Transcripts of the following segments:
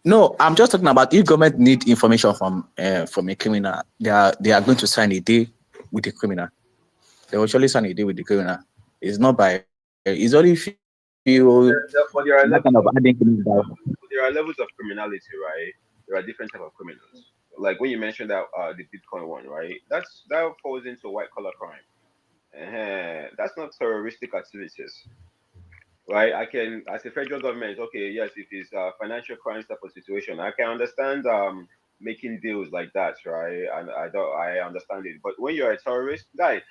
No, I'm just talking about if government need information from a criminal, they are going to sign a deal with the criminal. They will surely sign a deal with the criminal. It's not by. It's only if you But that kind of adding criminal. there are levels of criminality, right? There are different type of criminals. Like when you mentioned that the Bitcoin one, right? That falls into white collar crime. That's not terroristic activities, right? I can, as a federal government, okay, yes, if it's financial crimes type of situation, I can understand making deals like that, right? And I understand it. But when you're a terrorist, guy,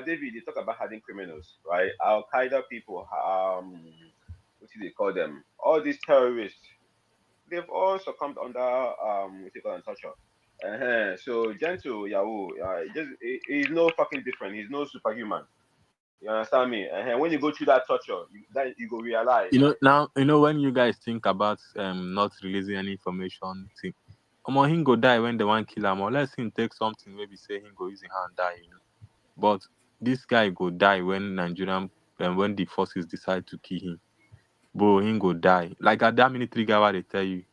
David, you talk about hardened criminals, right? Al Qaeda people, what do they call them? All these terrorists, they've all succumbed under what you call torture. So gentle Yahoo, he's no fucking different. He's no superhuman. You understand me? When you go through that torture, then you go realize. Now when you guys think about not releasing any information, think, he go die when they want kill him, or let's him take something maybe say he go use his hand die. But this guy go die when when the forces decide to kill him. Bro, he go die. Like at that military guy, what they tell you.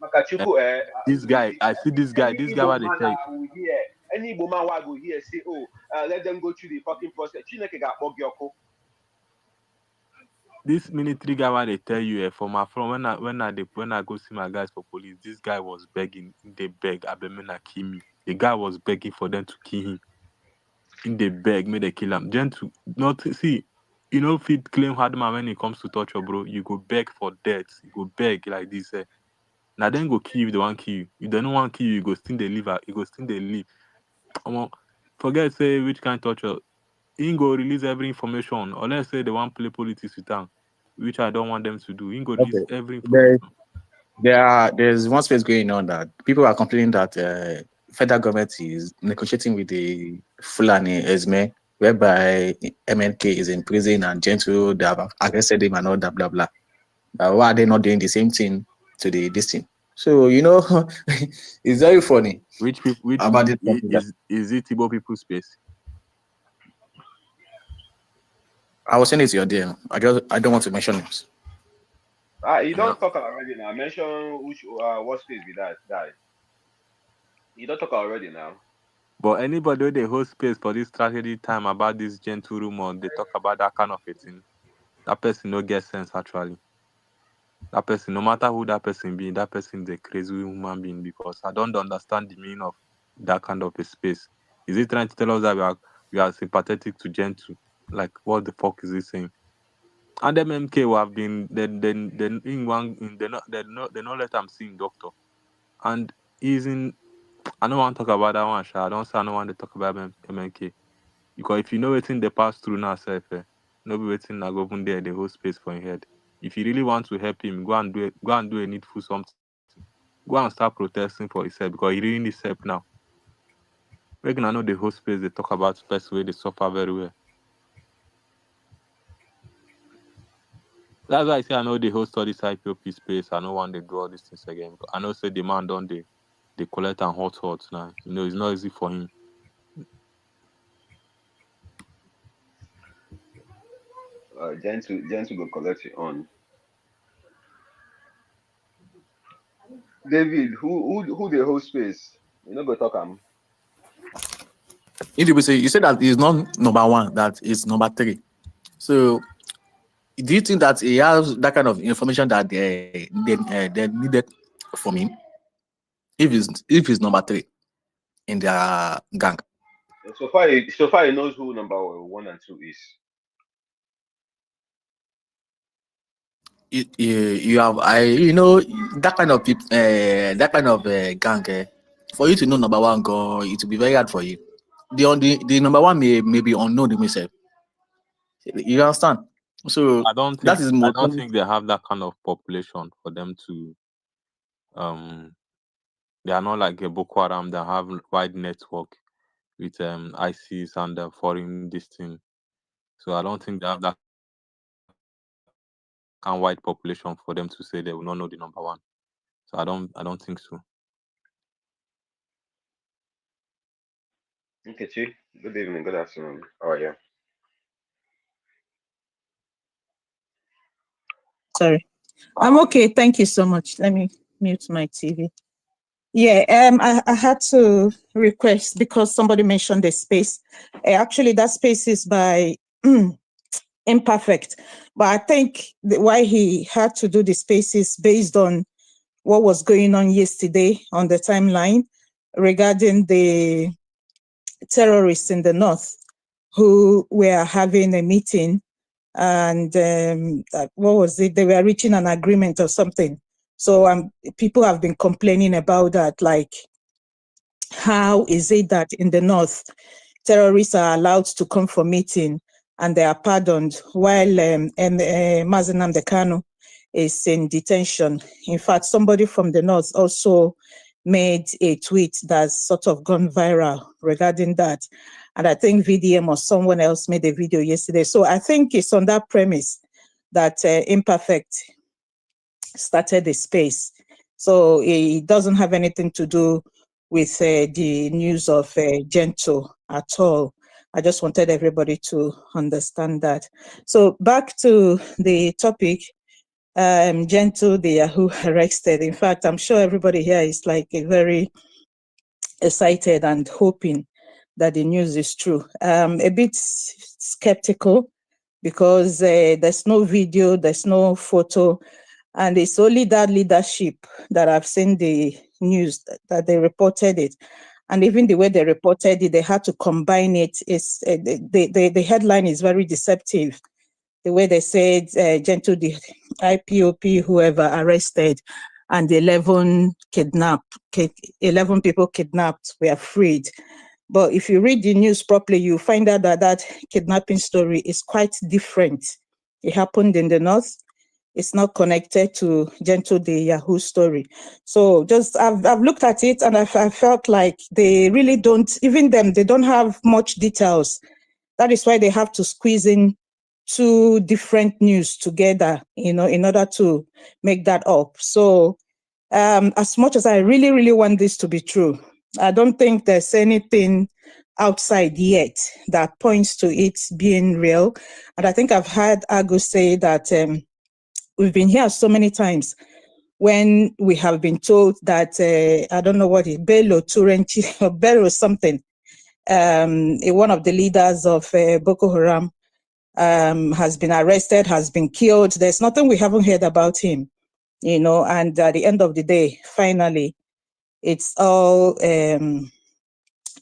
Makachuku, This guy, I see this guy. This guy, what they tell you. Any woman will go here say, oh, let them go through the fucking process. Chineke got Bogyoko. This military guy, what they tell you, from my phone, when I go see my guys for police, this guy was begging. They beg, Abemena kill me. The guy was begging for them to kill him. In the beg, may they kill him. Gentle, not see. If you claim hard man when it comes to torture, bro, you go beg for death. You go beg like this. Now then go kill you if they want kill you. If they don't want kill you, you go still they live. You go still they live. Forget say which kind of torture. He go release every information. Or let's say they want play politics with them, which I don't want them to do. He go release every information. There's one space going on that people are complaining that federal government is negotiating with the Fulani Esme, whereby MNK is in prison and Gentle they have arrested him and all that blah blah. Why are they not doing the same thing to this thing? So it's very funny. Which people? Which about this is it Igbo people space? I was sending it to your DM. I don't want to mention names. You don't talk already now. Mention which what space with that guy. You don't talk already now. But anybody they hold space for this strategy time about this Gentle rumor, they talk about that kind of a thing. That person no get sense actually. That person, no matter who that person be, that person is a crazy human being because I don't understand the meaning of that kind of a space. Is he trying to tell us that we are sympathetic to Gentle? Like what the fuck is he saying? And them MK who have been they not let them see doctor. And he's in I don't want to talk about that one, I don't say I don't want to talk about MK. Because if you know what's in the past through now, no be waiting now go open there the whole space for your head. If you really want to help him, go and do a needful something. Go and start protesting for himself because he really needs help now. We're gonna know the whole space they talk about space where they suffer very well. That's why I say I know the whole study IPOP space. I don't want to do all these things again. I know say the man don't they collect and hot now. It's not easy for him. Gentle go collect it on. David, who the whole space? You know go talk If you say that he's not number one, that is number 3. So do you think that he has that kind of information that they needed from him? If he's number 3 in their gang. So far he knows who number 1 and 2 is. You have that kind of people, that kind of gang. For you to know number 1 go, it will be very hard for you. The number 1 may be unknown himself. You understand? So I don't think they have that kind of population for them to they are not like a Boko Haram that have wide network with ISIS and the foreign this thing. So I don't think they have that kind of wide population for them to say they will not know the number 1. So I don't think so. Okay, Chi. Good evening, good afternoon. How are you? Sorry. I'm okay. Thank you so much. Let me mute my TV. Yeah, I had to request because somebody mentioned the space. Actually, that space is by Imperfect, but I think why he had to do the space is based on what was going on yesterday on the timeline regarding the terrorists in the north who were having a meeting, and what was it? They were reaching an agreement or something. So people have been complaining about that, like, how is it that in the north terrorists are allowed to come for meeting and they are pardoned while Mazi Nnamdi Kanu is in detention? In fact, somebody from the north also made a tweet that's sort of gone viral regarding that. And I think VDM or someone else made a video yesterday. So I think it's on that premise that Imperfect started the space. So it doesn't have anything to do with the news of Gento at all. I just wanted everybody to understand that. So back to the topic, Gento, the Yahoo arrested. In fact, I'm sure everybody here is like very excited and hoping that the news is true. A bit skeptical because there's no video, there's no photo, and it's only that leadership that I've seen the news that they reported it. And even the way they reported it, they had to combine it. The headline is very deceptive. The way they said, Gento, the IPOP, whoever arrested, and 11 people kidnapped were freed. But if you read the news properly, you find out that that kidnapping story is quite different. It happened in the north. It's not connected to Gento, the Yahoo story. So I've looked at it and I felt like they really don't, even them, they don't have much details. That is why they have to squeeze in two different news together, in order to make that up. So as much as I really, really want this to be true, I don't think there's anything outside yet that points to it being real. And I think I've heard Agu say that we've been here so many times when we have been told that, I don't know what it is, Bello Turenchi, or Bello something, one of the leaders of Boko Haram, has been arrested, has been killed. There's nothing we haven't heard about him, and at the end of the day, finally, it's all,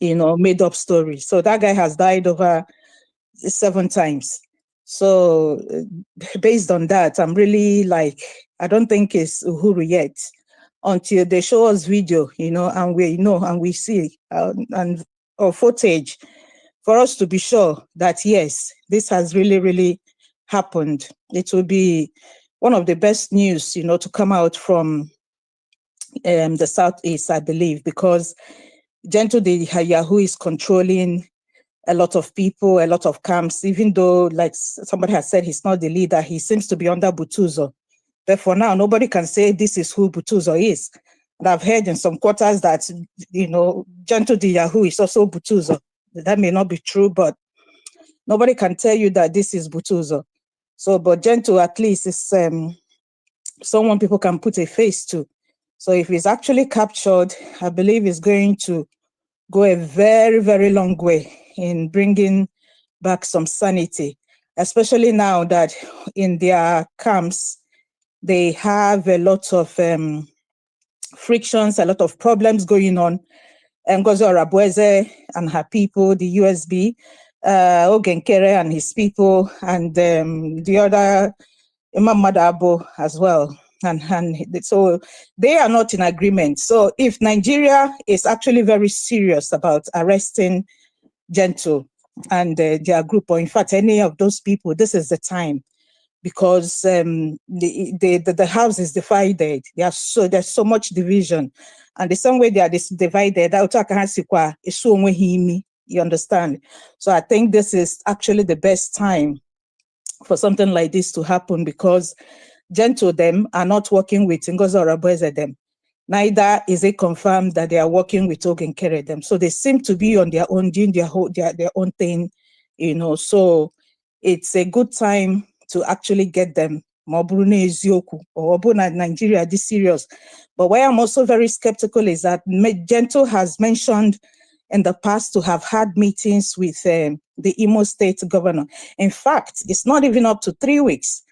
made up story. So that guy has died over 7 times. So based on that, I'm really like, I don't think it's Uhuru yet until they show us video, and we see or footage for us to be sure that yes, this has really, really happened. It will be one of the best news, to come out from the Southeast, I believe, because Gento the Yahoo is controlling a lot of people, a lot of camps, even though, like somebody has said, he's not the leader, he seems to be under Butuzo. But for now, nobody can say this is who Butuzo is. And I've heard in some quarters that, Gento the Yahoo is also Butuzo. That may not be true, but nobody can tell you that this is Butuzo. So, but Gento at least is someone people can put a face to. So if he's actually captured, I believe it's going to go a very, very long way in bringing back some sanity, especially now that in their camps, they have a lot of frictions, a lot of problems going on. Ngozi Orabueze and her people, the USB, Ogenkere and his people, and the other Imam Madabo as well. And so they are not in agreement. So if Nigeria is actually very serious about arresting Gento and their group, or in fact any of those people, this is the time, because the house is divided. There's so much division, and the same way they are divided, you understand? So I think this is actually the best time for something like this to happen, because Gento them are not working with Ngozi Orabueze them. Neither is it confirmed that they are working with Ogenkere them. So they seem to be on their own, doing their own thing, So it's a good time to actually get them ma ọ bụrụ na eziokwu, or ọ bụrụ na Nigeria this serious. But why I'm also very skeptical is that Gento has mentioned in the past to have had meetings with the Imo State governor. In fact, it's not even up to 3 weeks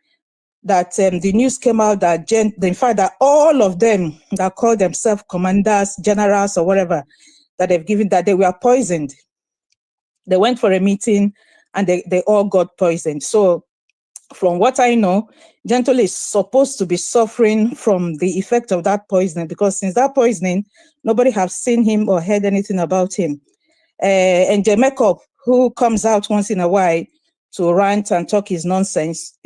that the news came out that in fact that all of them that call themselves commanders, generals, or whatever, that they've given, that they were poisoned. They went for a meeting and they all got poisoned. So from what I know, Gentle is supposed to be suffering from the effect of that poisoning, because since that poisoning, nobody has seen him or heard anything about him. And Jemekop, who comes out once in a while to rant and talk his nonsense,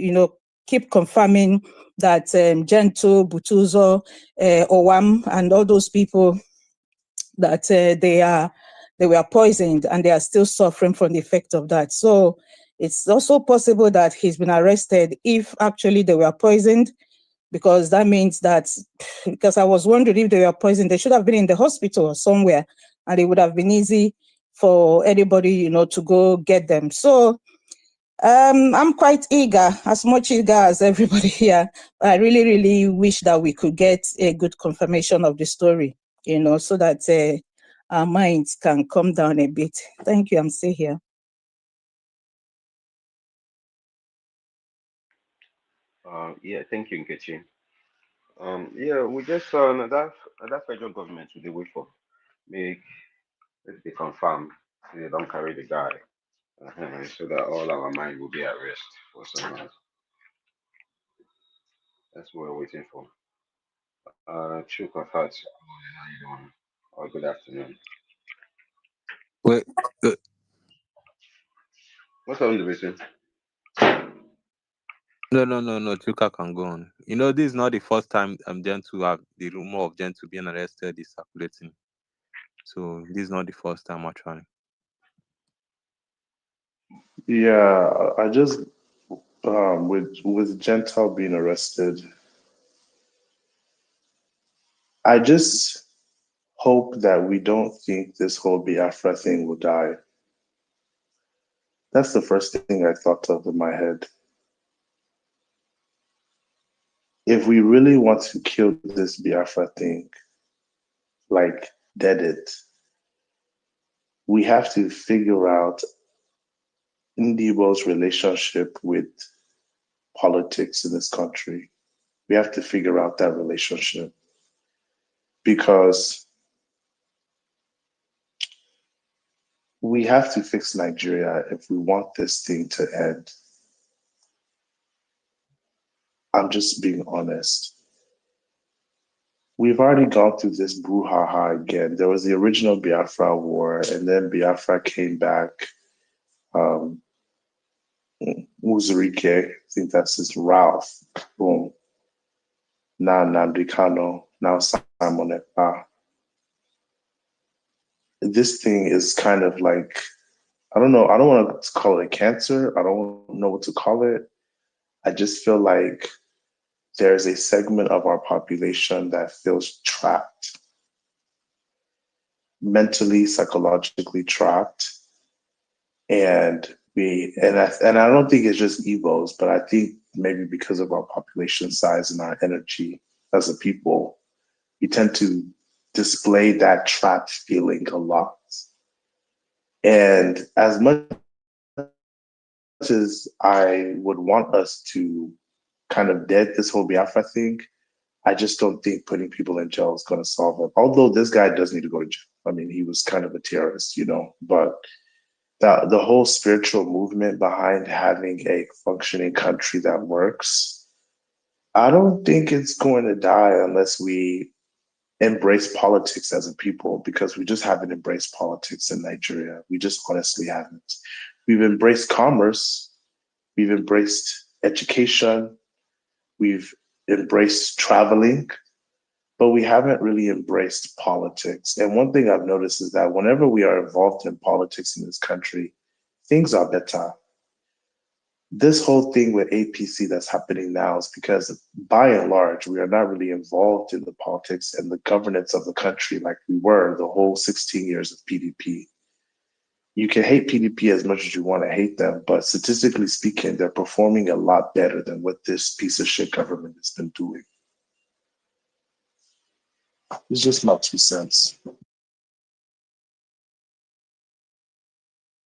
keep confirming that Gento, Butuzo, Owam, and all those people, that they were poisoned and they are still suffering from the effect of that. So it's also possible that he's been arrested if actually they were poisoned, because that means that, because I was wondering if they were poisoned, they should have been in the hospital or somewhere, and it would have been easy for anybody, to go get them. So I'm quite eager, as much eager as everybody here. I really, really wish that we could get a good confirmation of the story, so that our minds can calm down a bit. Thank you. I'm still here. Yeah, thank you, Nkechi. Yeah, we just that federal government we dey wait for make they confirm say they don't carry the guy, so that all our mind will be at rest for some months. That's what we're waiting for. Chuka Fat, how you doing? Or good afternoon. Wait, What's up, division? no. Chuka can go on. This is not the first time Gentle have the rumor of Gentle being arrested is circulating. So this is not the first time actually. Yeah, I just with Gentile being arrested, I just hope that we don't think this whole Biafra thing will die. That's the first thing I thought of in my head. If we really want to kill this Biafra thing, like dead it, we have to figure out Ndibo's relationship with politics in this country. We have to figure out that relationship, because we have to fix Nigeria if we want this thing to end. I'm just being honest. We've already gone through this brouhaha again. There was the original Biafra War, and then Biafra came back. Uzurike, I think that's his Ralph. Boom. Now Nnamdi Kano, now Simon Ekpa. This thing is kind of like, I don't know. I don't want to call it a cancer. I don't know what to call it. I just feel like there's a segment of our population that feels trapped, mentally, psychologically trapped. And I don't think it's just Igbos, but I think maybe because of our population size and our energy as a people, we tend to display that trapped feeling a lot. And as much as I would want us to kind of dead this whole Biafra thing, I just don't think putting people in jail is going to solve it. Although this guy does need to go to jail. I mean, he was kind of a terrorist, but the whole spiritual movement behind having a functioning country that works, I don't think it's going to die unless we embrace politics as a people, because we just haven't embraced politics in Nigeria. We just honestly haven't. We've embraced commerce, we've embraced education, we've embraced traveling, but we haven't really embraced politics. And one thing I've noticed is that whenever we are involved in politics in this country, things are better. This whole thing with APC that's happening now is because, by and large, we are not really involved in the politics and the governance of the country like we were the whole 16 years of PDP. You can hate PDP as much as you want to hate them, but statistically speaking, they're performing a lot better than what this piece of shit government has been doing. It's just my 2 cents.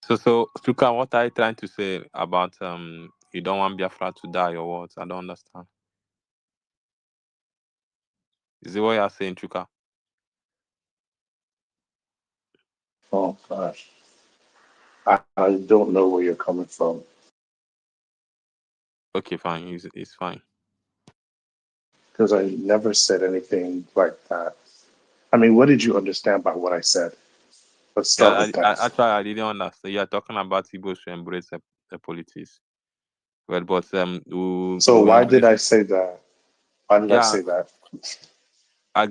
So Stuka, what are you trying to say about you don't want Biafra to die or what? I don't understand. Is it what you're saying, Chuka? Oh gosh, I don't know where you're coming from Okay, fine. It's fine. because I never said anything like that. I mean, what did you understand by what I said? Let's start Yeah, with that. actually I didn't understand. You're talking about Igbo should embrace the politics. Well, but So we why did embrace. I say that? Why did I Yeah, say that? I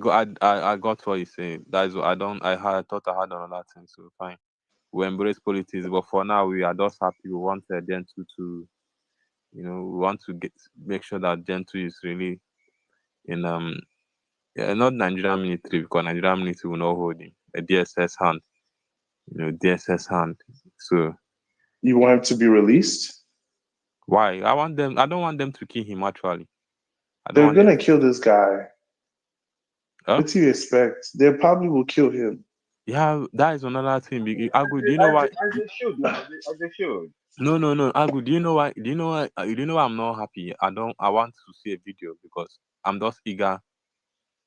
got what you saying. That is what I thought I had another thing. So fine. We embrace politics, but for now we are just happy. We want Gentoo to, we want to make sure that Gentoo is really in yeah, not Nigerian military, because Nigerian military will not hold him. A DSS hand, DSS hand. So You want him to be released? why? I don't want them to kill him. Actually, I don't They're want them gonna to. kill this guy. Huh? What do you expect? They probably will kill him. Yeah, that is another thing. Agu, do you know As why? they, as they should, man. As they should. No, no, no. Agu, do you know why? Do you know why? Do you know why I'm not happy? I want to see a video because I'm just eager.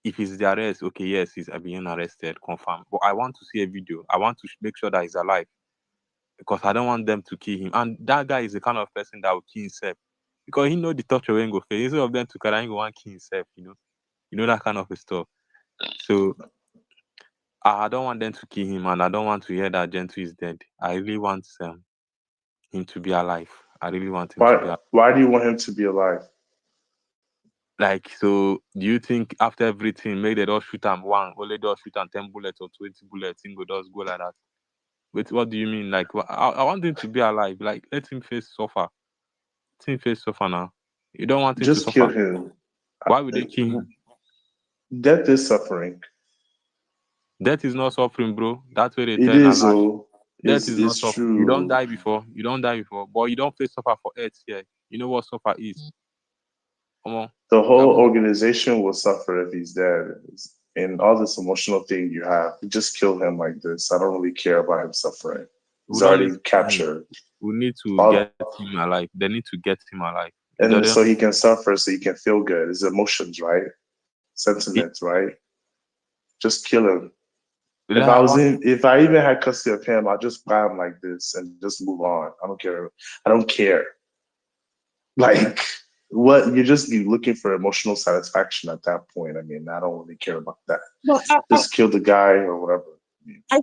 If he's the arrest, okay, yes, he's being arrested, confirmed. But I want to see a video. I want to make sure that he's alive because I don't want them to kill him. And that guy is the kind of person that will kill himself because he know the torture when go face. Instead of them to carry him, go and kill himself. You know that kind of stuff. So I don't want them to kill him, and I don't want to hear that Gentoo is dead. I really want him to be alive. I really want him to be Why? alive. Why do you want him to be alive? Like, so do you think after everything, make they just shoot him one, only just shoot him 10 bullets or 20 bullets, him go just go like that? Wait, what do you mean? Like, I want him to be alive. Like, let him face suffer. Let him face suffer now. You don't want him to Just kill suffer. him. Why would they kill him? Death is suffering. Death is not suffering, bro. That's where they It tell is. Allah. Oh, Death is not it's suffering. You don't true. die before. You don't die before. But you don't face suffer for earth here. You know what suffer is? Come on. The You whole haven't. organization will suffer if he's dead. And all this emotional thing you have, just kill him like this. I don't really care about him suffering. We He's don't need already to kill him. captured. We need to get All, him alive. They need to get him alive. and so he can suffer, so he can feel good. His emotions, right? It, Sentiments, right? Just kill him. like, I want. If I even had custody of him, I'll just buy him like this and just move on. I don't care. I don't care. Like what you're just be looking for emotional satisfaction at that point. I mean, I don't really care about that. But Just kill the guy or whatever.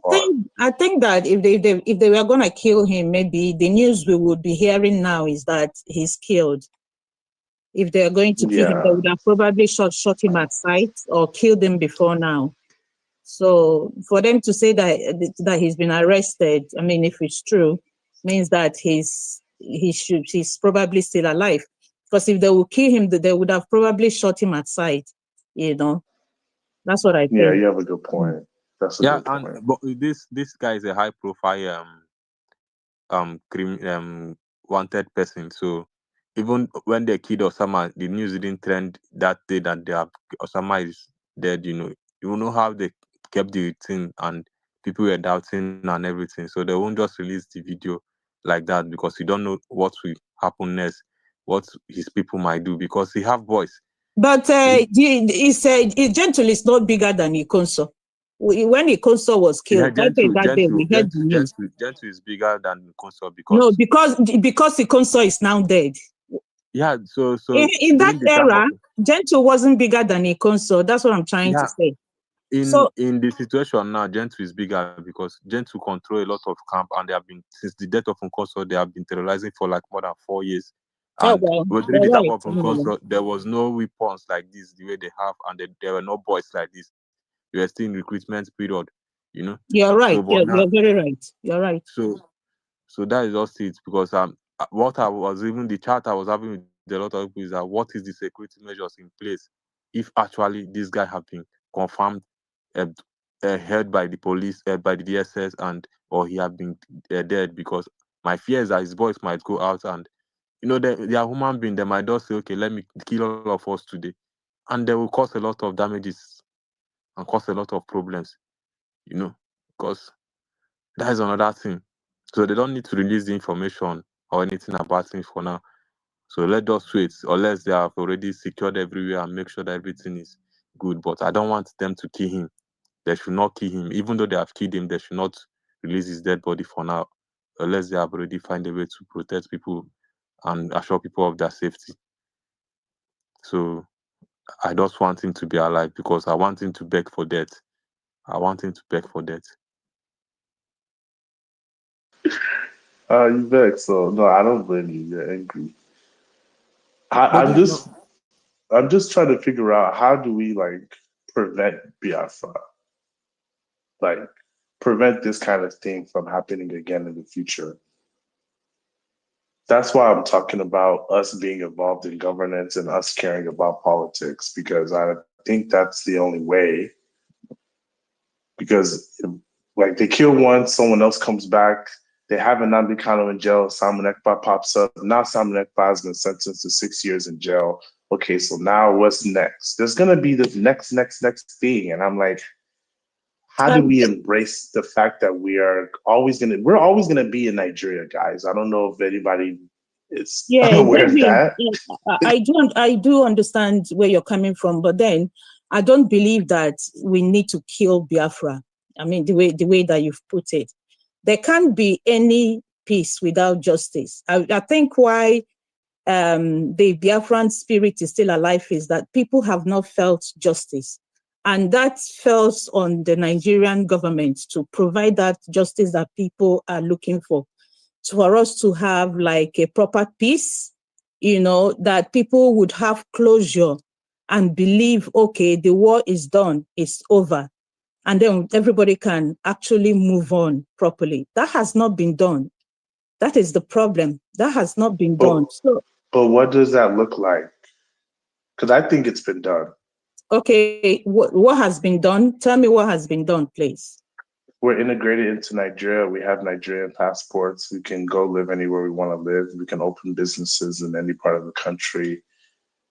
Or I think that if they were gonna kill him, maybe the news we would be hearing now is that he's killed. If they are going to kill him, they yeah, would have probably shot him at sight or killed him before now. So for them to say that he's been arrested, I mean, if it's true, means that he's probably still alive. Because if they will kill him, they would have probably shot him at sight. You know, that's what I yeah, think. you have a good point. That's a Yeah, good and point. but this guy is a high profile wanted person. So even when they killed Osama, the news didn't trend that day that they have Osama is dead. You know how they kept the thing and people were doubting and everything. So they won't just release the video like that because you don't know what will happen next, what his people might do because he have voice. But Gentle is not bigger than Ikonso. When Ikonso was Yeah, killed, that day we heard the news. Gentle is bigger than Consort No, because because Ikonso is now dead. yeah. So In that during the time of era, Gentle wasn't bigger than Ikonso. That's what I'm trying to yeah say. in So in the situation now, Gentle is bigger because Gentle control a lot of camp and they have been since the death of Consort they have been terrorizing for like more than 4 years. oh And well, during you're the time right. of Anyway. Consort, there was no weapons like this the way they have, and there were no boys like this. They were still in recruitment period, you know. You're So, right. but now, You're very right. You're right. so that is just it because what I was even the chat I was having with a lot of people is that what is the security measures in place if actually this guy have been confirmed uh, held by the police, by the DSS, and or he have been dead, because my fear is that his voice might go out, and they are human beings. They might just say, okay, let me kill all of us today, and they will cause a lot of damages and cause a lot of problems, because that is another thing. So they don't need to release the information or anything about him for now. So let us wait, unless they have already secured everywhere and make sure that everything is good. But I don't want them to kill him. They should not kill him. Even though they have killed him, they should not release his dead body for now, unless they have already find a way to protect people and assure people of their safety. So I just want him to be alive, because I want him to beg for death. I want him to beg for death. You vex, so no, I don't blame you. You're angry. But I'm just trying to figure out, how do we like prevent Biafra, like prevent this kind of thing from happening again in the future. That's why I'm talking about us being involved in governance and us caring about politics, because I think that's the only way. Because like they kill one, someone else comes back. They have a Nnamdi Kanu in jail. Simon Ekpa pops up. Now Simon Ekpa has been sentenced to 6 years in jail. Okay, so now what's next? There's gonna be this next thing, and I'm like, how do we embrace the fact that we're always gonna be in Nigeria, guys? I don't know if anybody is Yeah, aware of David, that. I do understand where you're coming from, but then I don't believe that we need to kill Biafra. I mean, the way that you've put it, there can't be any peace without justice. I think why the Biafran spirit is still alive is that people have not felt justice. And that falls on the Nigerian government to provide that justice that people are looking for us to have like a proper peace, that people would have closure and believe, okay, the war is done, it's over. And then everybody can actually move on properly. That has not been done. That is the problem. That has not been done. But what does that look like? Because I think it's been done. Okay, what has been done? Tell me what has been done, please. We're integrated into Nigeria. We have Nigerian passports. We can go live anywhere we want to live. We can open businesses in any part of the country.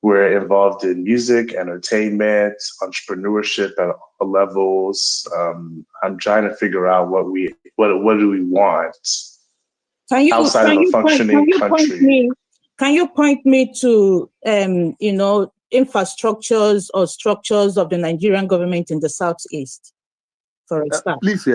We're involved in music, entertainment, entrepreneurship at all levels. I'm trying to figure out what do we want outside of a functioning country. Can you point me to infrastructures or structures of the Nigerian government in the Southeast, for a start? Please.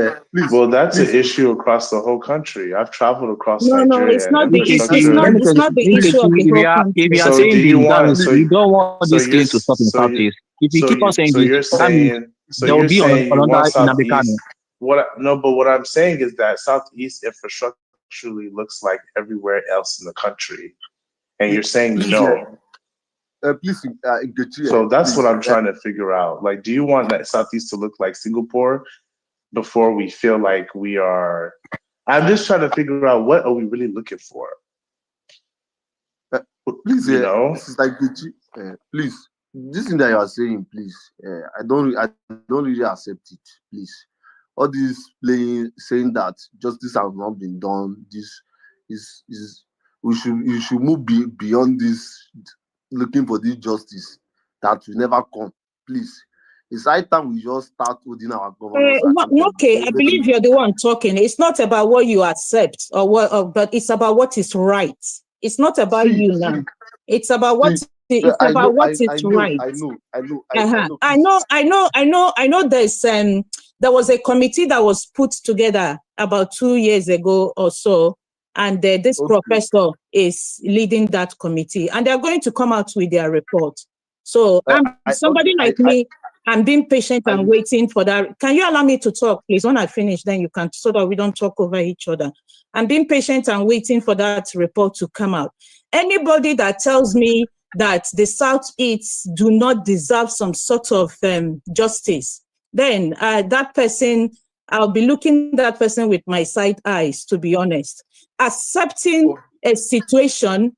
Well, that's an issue across the whole country. I've traveled across No, Nigeria. it's not the issue. Infrastructure. It's not the issue of the whole country. If you are So saying do this, you that want- means so- you don't want this thing to stop in so you- Southeast. If you keep on saying so this, you're that means saying, so there will you're be saying you another want Nnamdi Kanu. Southeast. But what I'm saying is that Southeast infrastructurally looks like everywhere else in the country, and you're saying no. Please, So that's what I'm trying to figure out. Like, do you want that Southeast to look like Singapore before we feel like we are? I'm just trying to figure out, what are we really looking for? Please, this is like please, this thing that you are saying, please, I don't really accept it, please. All this saying that justice has not been done, this is you should move beyond this, looking for this justice that will never come. Please, it's high time we just start holding our governors. Okay, I believe you're the one talking. It's not about what you accept but it's about what is right. It's not about you now. It's about what right. I know. There was a committee that was put together about 2 years ago or so, and this professor is leading that committee, and they're going to come out with their report. So I'm being patient and waiting for that. Can you allow me to talk, please? When I finish, then you can, so that we don't talk over each other. I'm being patient and waiting for that report to come out. Anybody that tells me that the Southeast do not deserve some sort of justice, then that person, I'll be looking at that person with my side eyes, to be honest. Accepting a situation,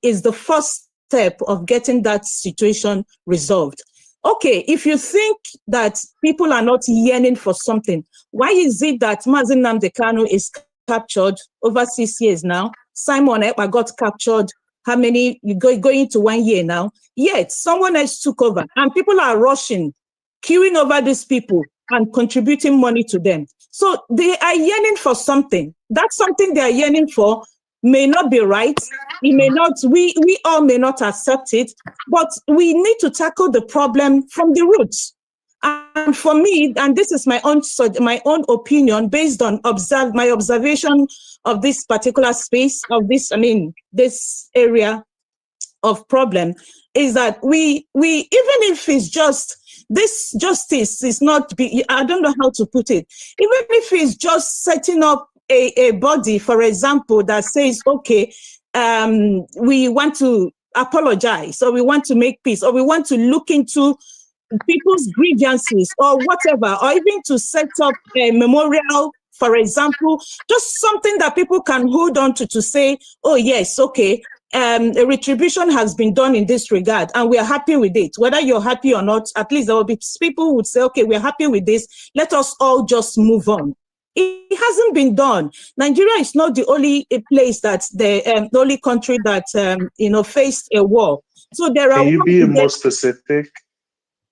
is the first step of getting that situation resolved. Okay, if you think that people are not yearning for something, why is it that Mazen Nnamdi Kanu is captured over 6 years now? Simon Ekpa got captured, how many, going to 1 year now? Yet someone else took over and people are rushing, queuing over these people and contributing money to them. So they are yearning for something. That something they are yearning for may not be right. It may not, we all may not accept it, but we need to tackle the problem from the roots. And for me, and this is my own opinion based on my observation of this particular space, of this, this area of problem, is that we even if it's just this justice is not I don't know how to put it, even if it's just setting up a body, for example, that says, okay, we want to apologize, or we want to make peace, or we want to look into people's grievances or whatever, or even to set up a memorial, for example, just something that people can hold on to say, oh yes, okay, a retribution has been done in this regard and we are happy with it. Whether you're happy or not, at least there will be people who would say, okay, we're happy with this, let us all just move on. It hasn't been done. Nigeria is not the only place that the only country that faced a war. So there are. Can you be more specific?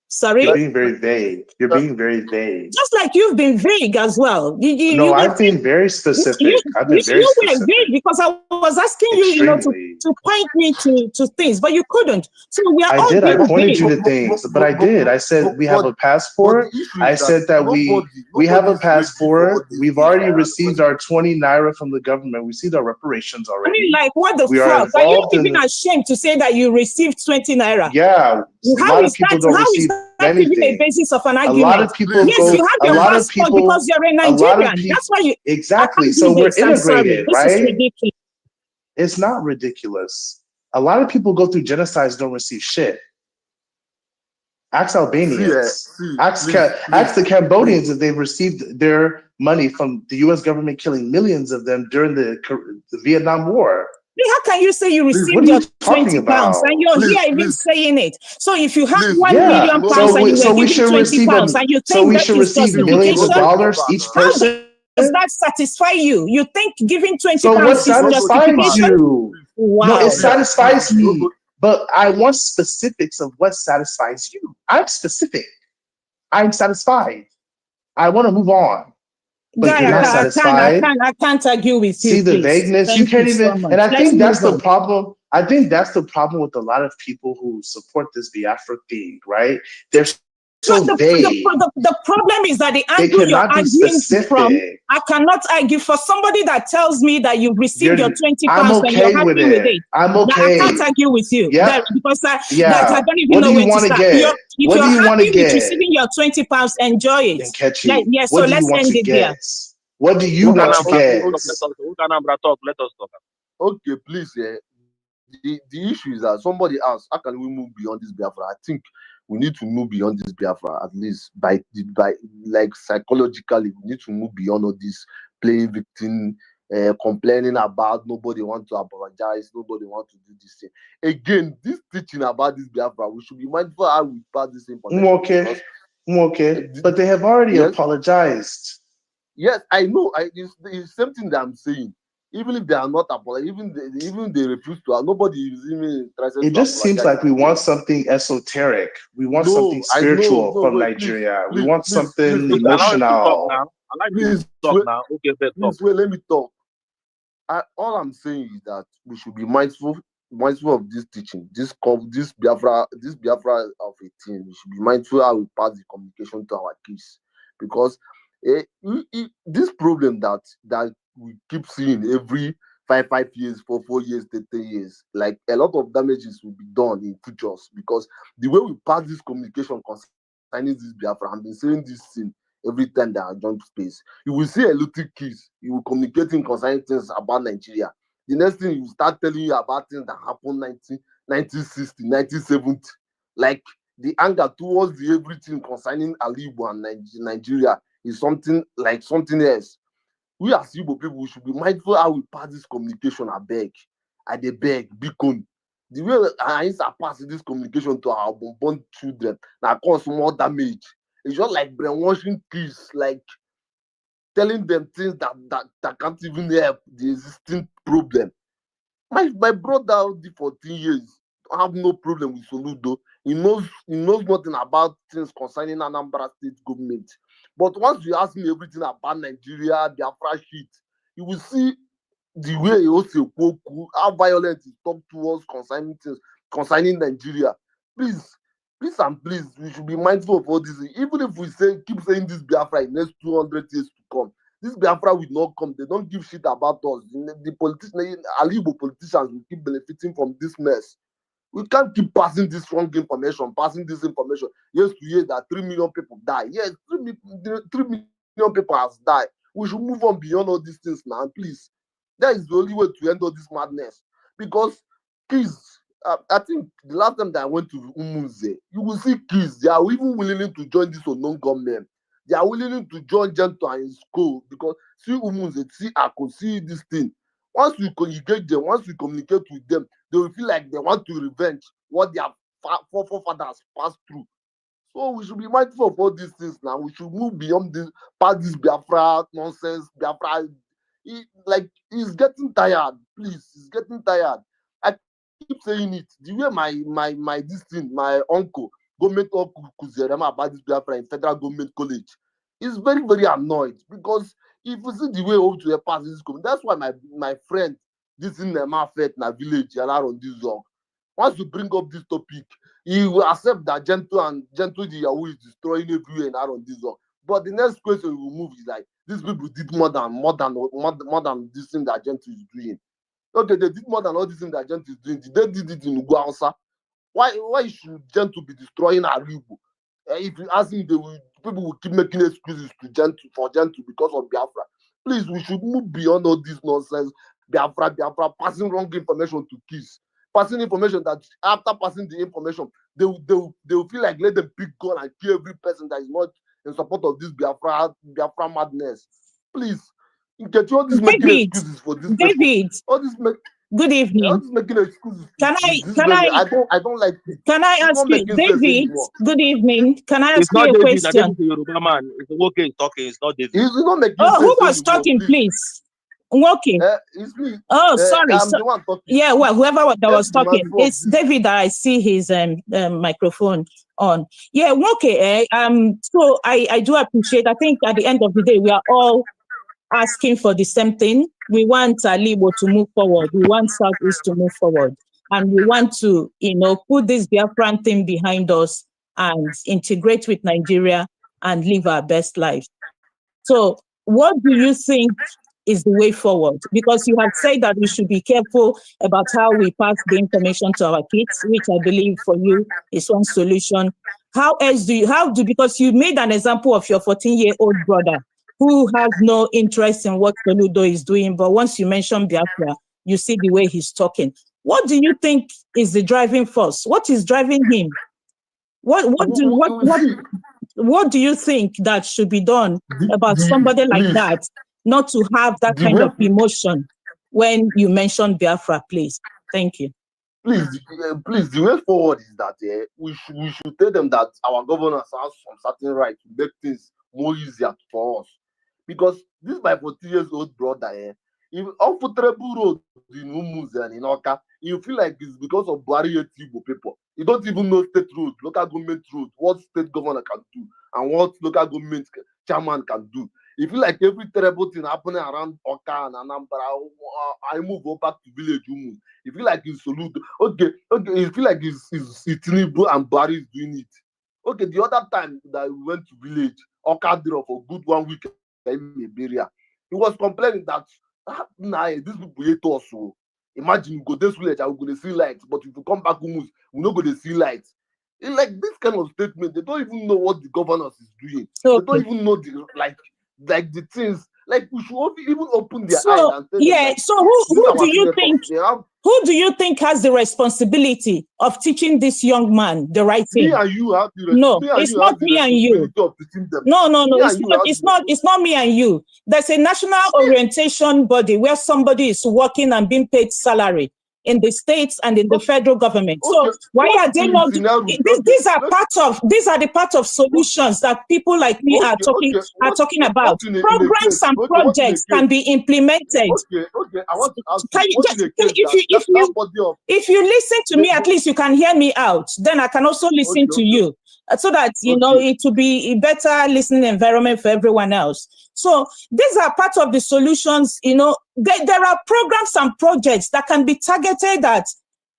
Sorry? You're being very vague. You're being very vague. Just like you've been vague as well. I've been very specific. I've been very specific. You were vague because I was asking Extremely. you, to point me to things, but you couldn't. So we are I all did. I pointed vague. you to things, but I did. I said we have a passport. I said that we have a passport. We've already received our 20 naira from the government. We received our reparations already. Like, what the we fuck? Are you even in... ashamed to say that you received 20 naira? Yeah, a lot of people don't receive anything. A basis of an argument? A lot of people yes, go. You have your passport because you're a Nigerian. That's why you. Exactly. So we're integrated, right? This is ridiculous. It's not ridiculous. A lot of people go through genocides, don't receive shit. Ask Albanians. Ask the Cambodians if they've received their money from the U.S. government killing millions of them during the Vietnam War. How can you say you received your 20 pounds and you're here even saying it? So if you have 1 million pounds and you were given 20 pounds and you think we should receive millions of dollars each person? Does that satisfy you? You think giving 20 so pounds what satisfies you? Wow. No, it satisfies me. But I want specifics of what satisfies you. I'm specific. I'm satisfied. I want to move on. But you're not satisfied. I can't argue with you. See the vagueness. You can't even. And I think that's the problem. I think that's the problem with a lot of people who support this Biafra thing, right? They're so vague. The problem is that the angle you're arguing from, I cannot argue for somebody that tells me that you've received your 20 pounds and you're happy with it. I'm okay. I can't argue with you. Yeah. Because I don't even know where to start. If you're happy with receiving your 20 pounds, enjoy it. And catch you. Yes, so let's end it there. What do you want to get? Let us talk. Okay, please. The issue is that somebody asked, how can we move beyond this Biafra? I think we need to move beyond this Biafra, at least by like psychologically, we need to move beyond all this playing victim, complaining about nobody want to apologize, nobody want to do this thing. Again, this teaching about this Biafra, we should be mindful how we pass this information. Okay. But they have already apologized. Yes, I know. It's the same thing that I'm saying. Even if they are not apologizing, even they refuse to, nobody is even trying to. It just seems like we want something esoteric. We want something spiritual from Nigeria. We want something emotional. Please talk now. Okay, please wait. Let me talk. All I'm saying is that we should be mindful of this teaching, this Biafra of a team. We should be mindful how we pass the communication to our kids, because this problem that we keep seeing every 5 years, 4 years, 10 years, like a lot of damages will be done in futures, because the way we pass this communication concerning this Biafra, I've been saying this thing every time that I join space. You will see a little kids, you will communicating concerning things about Nigeria. The next thing, you start telling you about things that happened 1960, 1970. Like the anger towards everything concerning Alibu and Nigeria is something else. We as Igbo people, we should be mindful how we pass this communication. I beg, big con. The way INEC are passing this communication to our born children that cause more damage. It's just like brainwashing kids, like telling them things that can't even help the existing problem. My brother did 14 years. I have no problem with Soludo. He knows nothing about things concerning Anambra State government. But once you ask me everything about Nigeria, Biafra shit, you will see the way he also how violent he talk to us concerning things concerning Nigeria. Please and please, we should be mindful of all this. Even if we keep saying this Biafra in the next 200 years to come, this Biafra will not come. They don't give shit about us. The politicians, Alibo politicians will keep benefiting from this mess. We can't keep passing this wrong information, passing this information. Yes, to hear that 3 million people die. Yes, 3 million people has died. We should move on beyond all these things now, please. That is the only way to end all this madness. Because kids, I think the last time that I went to Umuze, you will see kids, they are even willing to join this unknown government. They are willing to join Gento in school because see Umuze, see Ako, see this thing. Once we communicate them, once we communicate with them, they will feel like they want to revenge what their forefathers passed through. So we should be mindful of all these things now. We should move beyond this, past this Biafra nonsense. Biafra, he's getting tired. Please, he's getting tired. I keep saying it. The way my this thing, my uncle, government uncle Kuzerema about this Biafra in Federal Government College, is very, very annoyed because if you see the way over to pass this government, that's why my friend, this in the Mafet na village, around this zone. Once you bring up this topic, he will accept that Gento the Yahoo is destroying everywhere and around this zone. But the next question he will move is like, these people did more than this thing that Gento is doing. Okay, they did more than all this thing that Gento is doing. They did it in Uganda. Why should Gento be destroying Aribo? If you ask him, people will keep making excuses for Gento because of Biafra. Please, we should move beyond all this nonsense. Biafra, passing wrong information to kids. Passing information that after passing the information, they will feel like let them pick gun and kill every person that is not in support of this Biafra madness. Please, you get all this making excuses for this David, all this good evening. all this making excuses. I don't like it. Can I ask you, David? Good evening. Can I ask you a question? David is a Yoruba man. It's okay talking. It's not David. It's not making sense. Who was anymore, talking, please? Okay. It's me. Sorry. I'm the one talking. Yeah, well, whoever that was talking, it's David. I see his microphone on. Yeah, okay. So I do appreciate. I think at the end of the day, we are all asking for the same thing. We want Alibo to move forward. We want Southeast to move forward, and we want to, put this Biafran thing behind us and integrate with Nigeria and live our best life. So, what do you think is the way forward? Because you have said that we should be careful about how we pass the information to our kids, which I believe for you is one solution. How else because you made an example of your 14-year-old brother who has no interest in what Soludo is doing, but once you mention Biafra, you see the way he's talking. What do you think is the driving force? What is driving him? What do you think that should be done about somebody like that, not to have that kind of emotion when you mention Biafra, please? Thank you. Please, the way forward is that we should tell them that our governors have some certain right to make things more easier for us. Because this my 14 years old brother, if unfootable road in Umuze and in Oka, you feel like it's because of barrier people. You don't even know state road, local government road, what state governor can do, and what local government chairman can do. You feel like every terrible thing happening around Oka and Anambra, I move back to village Umuze. You feel like it's Soludo. Okay. You feel like it's Tinubu and Barry is doing it. Okay, the other time that we went to village, Oka did for good 1 week in Liberia. He was complaining that these people hate us. So imagine you go this village and we're going to see lights, but if you come back Umuze, we're not going to see lights. It's like this kind of statement, they don't even know what the governors is doing. Okay. They don't even know the things. Like we should even open their eyes and tell them, so who do you think? Who do you think has the responsibility of teaching this young man the right thing? Me and you have the responsibility. No, it's not me and you. No. It's not me and you. There's a national orientation body where somebody is working and being paid salary. in the states and in the federal government. So Okay, why what are they in not? scenario? These are the part of solutions that people like me are Okay. talking about. What in a Programs case? and Okay, what in a projects can case? be implemented. Okay. I want to ask Can you, you what just in a case that body of if you listen to me, at least you can hear me out. Then I can also listen to you, so that Okay. it will be a better listening environment for everyone else. So these are part of the solutions. There are programs and projects that can be targeted at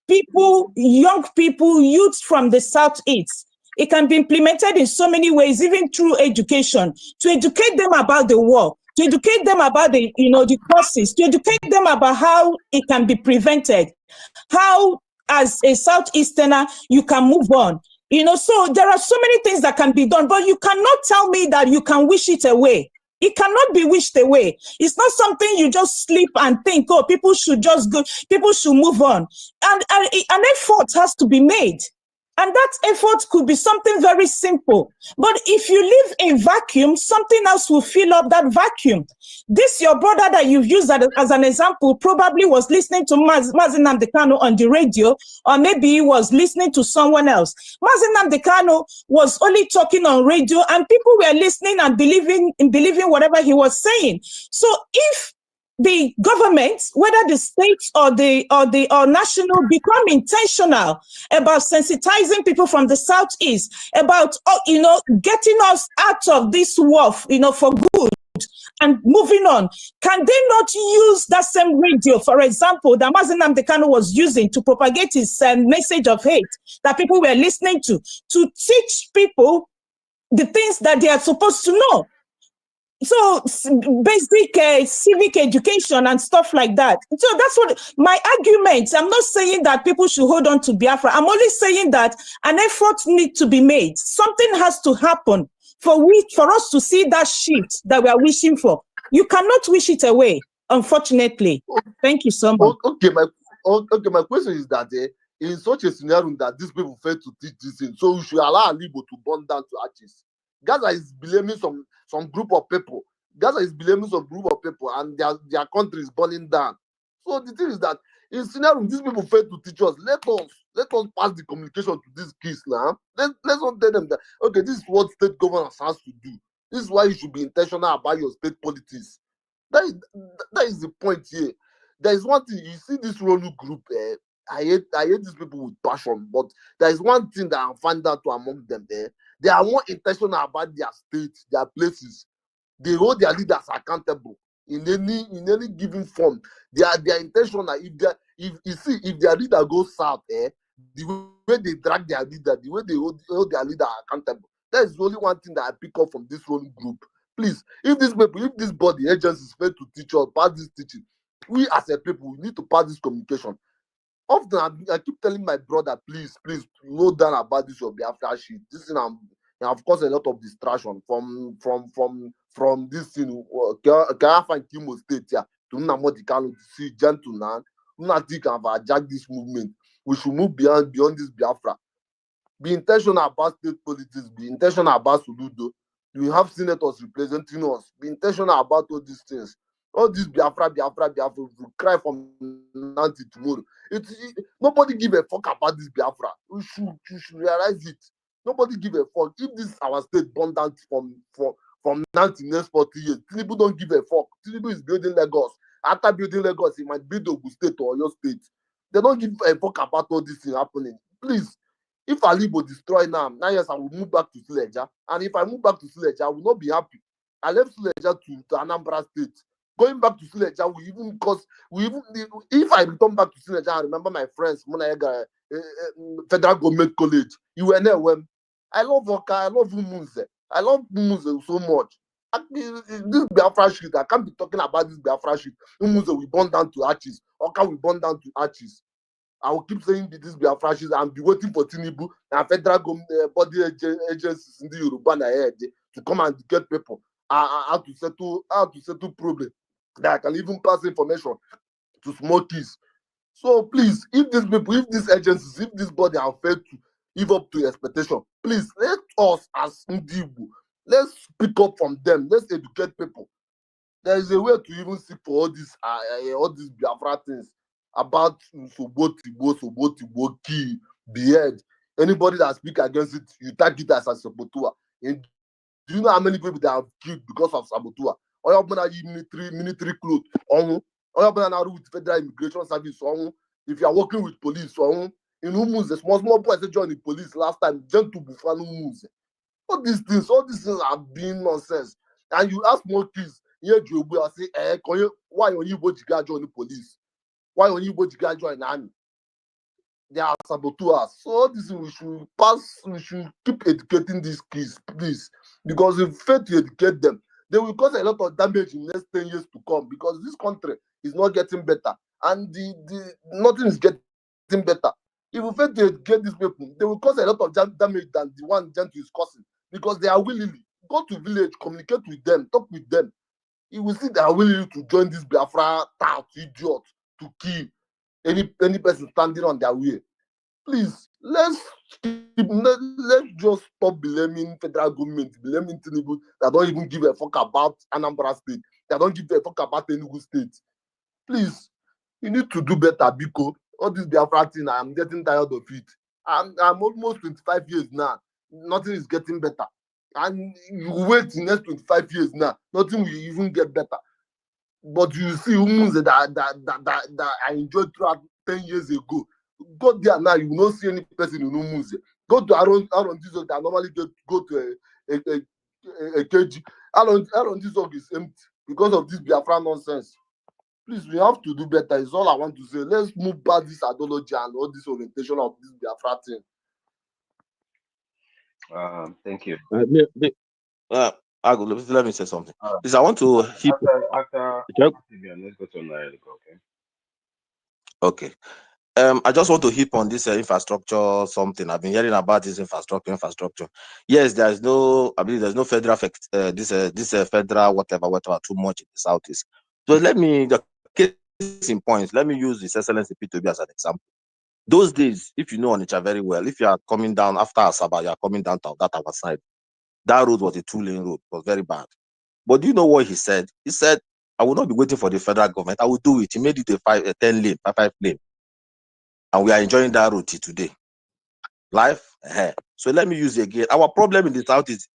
people, young people, youth from the Southeast. It can be implemented in so many ways, even through education, to educate them about the war, to educate them about the causes, to educate them about how it can be prevented, how as a Southeasterner you can move on. So there are so many things that can be done, but you cannot tell me that you can wish it away. It cannot be wished away. It's not something you just sleep and think, oh, people should just go, people should move on. And an effort has to be made. And that effort could be something very simple. But if you leave a vacuum, something else will fill up that vacuum. This, your brother that you've used as an example, probably was listening to Mazi Nnamdi Kanu on the radio, or maybe he was listening to someone else. Mazi Nnamdi Kanu was only talking on radio, and people were listening and believing whatever he was saying. So if the government, whether the states or national, become intentional about sensitizing people from the Southeast, about getting us out of this war, for good, and moving on. Can they not use that same radio, for example, that Mazi Nnamdi Kanu was using to propagate his message of hate that people were listening to teach people the things that they are supposed to know? So basic civic education and stuff like that. So that's what my argument. I'm not saying that people should hold on to Biafra. I'm only saying that an effort needs to be made. Something has to happen for us to see that shift that we are wishing for. You cannot wish it away, unfortunately. Thank you so much. Okay, my question is that in such a scenario that these people fail to teach this thing, so we should allow Alibo to burn down to ashes. Gaza is blaming some group of people. Gaza is blaming some group of people, and their country is burning down. So the thing is that in scenario these people fail to teach us. Let us pass the communication to these kids now. Let's not tell them that okay, this is what state governance has to do. This is why you should be intentional about your state politics. That is the point here. There is one thing, you see this Ronu group, I hate these people with passion, but there is one thing that I find out among them there. They are more intentional about their states, their places. They hold their leaders accountable in any given form. They are intentional. If their leader goes south, the way they drag their leader, the way they hold their leader accountable. That is the only one thing that I pick up from this Ronu group. Please, if this body agencies fail to teach us, pass this teaching, we as a people, we need to pass this communication. Often I keep telling my brother, please, know down about this your Biafra shit. This thing have caused a lot of distraction from this thing. Karafa and Kimo State here to Nnamdi Kanu to see gentleman. Nnamdi can hijack this movement. We should move beyond this Biafra. Be intentional about state politics. Be intentional about Soludo. We have senators representing us. Be intentional about all these things. All this Biafra, we cry from now till tomorrow. Nobody give a fuck about this Biafra. You should realize it. Nobody give a fuck. If this our state burned down from now to next 40 years, Tinubu don't give a fuck. Tinubu is building Lagos. After building Lagos, he might build Ogun State or your state. They don't give a fuck about all this thing happening. Please. If Alibo destroy now, yes, I will move back to Suleja. And if I move back to Suleja, I will not be happy. I left Suleja to Anambra State. Going back to Suleja if I return back to Suleja, I remember my friends, Munayega, Federal Government College. You were there when I love Oka, I love Umuze. I love Umuze so much. This Biafra shit, I can't be talking about this Biafra shit. Umuze will burn down to ashes. Oka will burn down to ashes. I will keep saying this Biafra shit and be waiting for Tinubu and federal body agencies in the Yoruba ahead to come and get people how to settle problem that I can even pass information to small kids. So please, if these agencies, if this body have failed to live up to expectation, please let us as Ndibu, let's pick up from them. Let's educate people. There is a way to even seek for all these Biafra things. about Sobotibo, kill, behead. Anybody that speak against it, you tag it as a saboteur. And do you know how many people that have killed because of saboteur? All your money military clothes on. All your money with federal immigration service on. If you are working with police on, in Humus, the small boys that joined the police last time, jump to Bufano Humus. All these things are being nonsense. And you ask more kids, here you will say, why on you both join the police? Why on you both join the army? They are saboteurs. So all this we should keep educating these kids, please. Because if we fail to educate them, they will cause a lot of damage in the next 10 years to come because this country is not getting better and the nothing is getting better. If we fail to educate these people, they will cause a lot of damage than the one Gentle is causing because they are willingly go to village, communicate with them, talk with them. You will see they are willing to join this Biafra tout idiot to kill any person standing on their way. Please, let's just stop blaming federal government, blaming Tinubu that don't even give a fuck about Anambra State. They don't give a fuck about Enugu State. Please, you need to do better, Biko. All this Biafra thing, I'm getting tired of it. I'm almost 25 years now. Nothing is getting better. And you wait the next 25 years now, nothing will even get better. But you see humans that I enjoyed throughout 10 years ago. Go there now, you will not see any person in humans. Go to Aaron Jesus that normally go to a KG. Aaron Jesus is empty because of this Biafra nonsense. Please, we have to do better. It's all I want to say. Let's move back this ideology and all this orientation of this Biafra thing. Thank you. Let me say something. Uh, Please, I want to hit. after Okay. Fabian, let's go to another go, okay? Okay. I just want to hip on this infrastructure something. I've been hearing about this infrastructure. Yes, there's no, I believe there's no federal this federal whatever too much in the southeast. So let me the case in points. Let me use His Excellency P2B as an example. Those days, if you know Onitsha very well, if you are coming down after Asaba, you are coming down to that our side. That road was a 2-lane road. It was very bad. But do you know what he said? He said, "I will not be waiting for the federal government. I will do it." He made it a 10-lane, 5-lane. And we are enjoying that route today. Life. So let me use it again. Our problem in the south is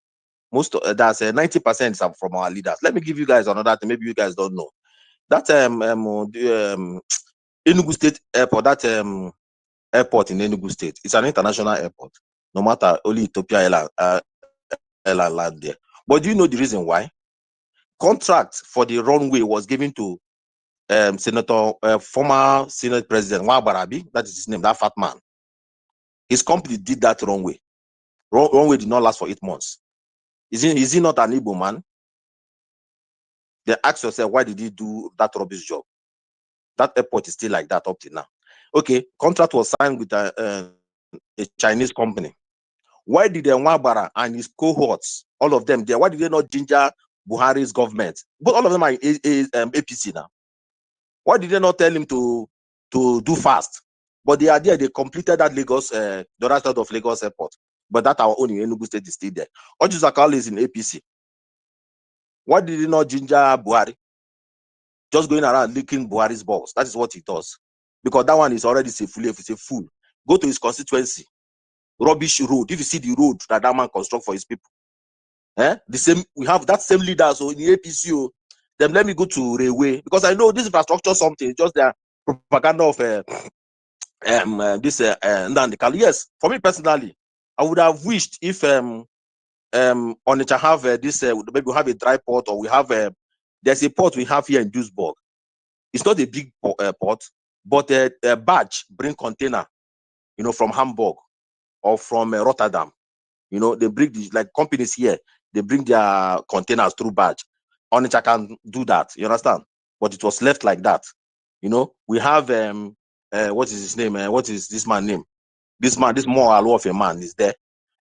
most that's 90% are from our leaders. Let me give you guys another thing. Maybe you guys don't know that Enugu State Airport. That airport in Enugu State. It's an international airport. No matter only Ethiopia airline land there. But do you know the reason why? Contract for the runway was given to former Senate President Wabarabi. That is his name. That fat man. His company did that runway. Runway did not last for 8 months. Is he not an Igbo man? Then ask yourself, why did he do that rubbish job? That airport is still like that up till now. Okay, contract was signed with a Chinese company. Why did Nwabara and his cohorts, all of them there, why did they not ginger Buhari's government? But all of them are APC now. Why did they not tell him to do fast? But they are there. They completed that Lagos, the rest of Lagos airport. But that our own in Enugu State is still there. Ojuzakal is in APC. Why did he not ginger Buhari? Just going around licking Buhari's balls. That is what he does. Because that one is already a fool. Go to his constituency. Rubbish road. If you see the road that man construct for his people. The same, we have that same leader. So in the APC, then let me go to railway. Because I know this infrastructure something, just their propaganda of this Nandikal. Yes, for me personally, I would have wished if Onitsha have this maybe we have a dry port, or we have there's a port we have here in Duisburg. It's not a big port, but a barge bring container, from Hamburg or from Rotterdam. They bring these like companies here. They bring their containers through barge. Onitsha can do that. You understand? But it was left like that. We have what is his name? What is this man's name? This more allo of a man is there.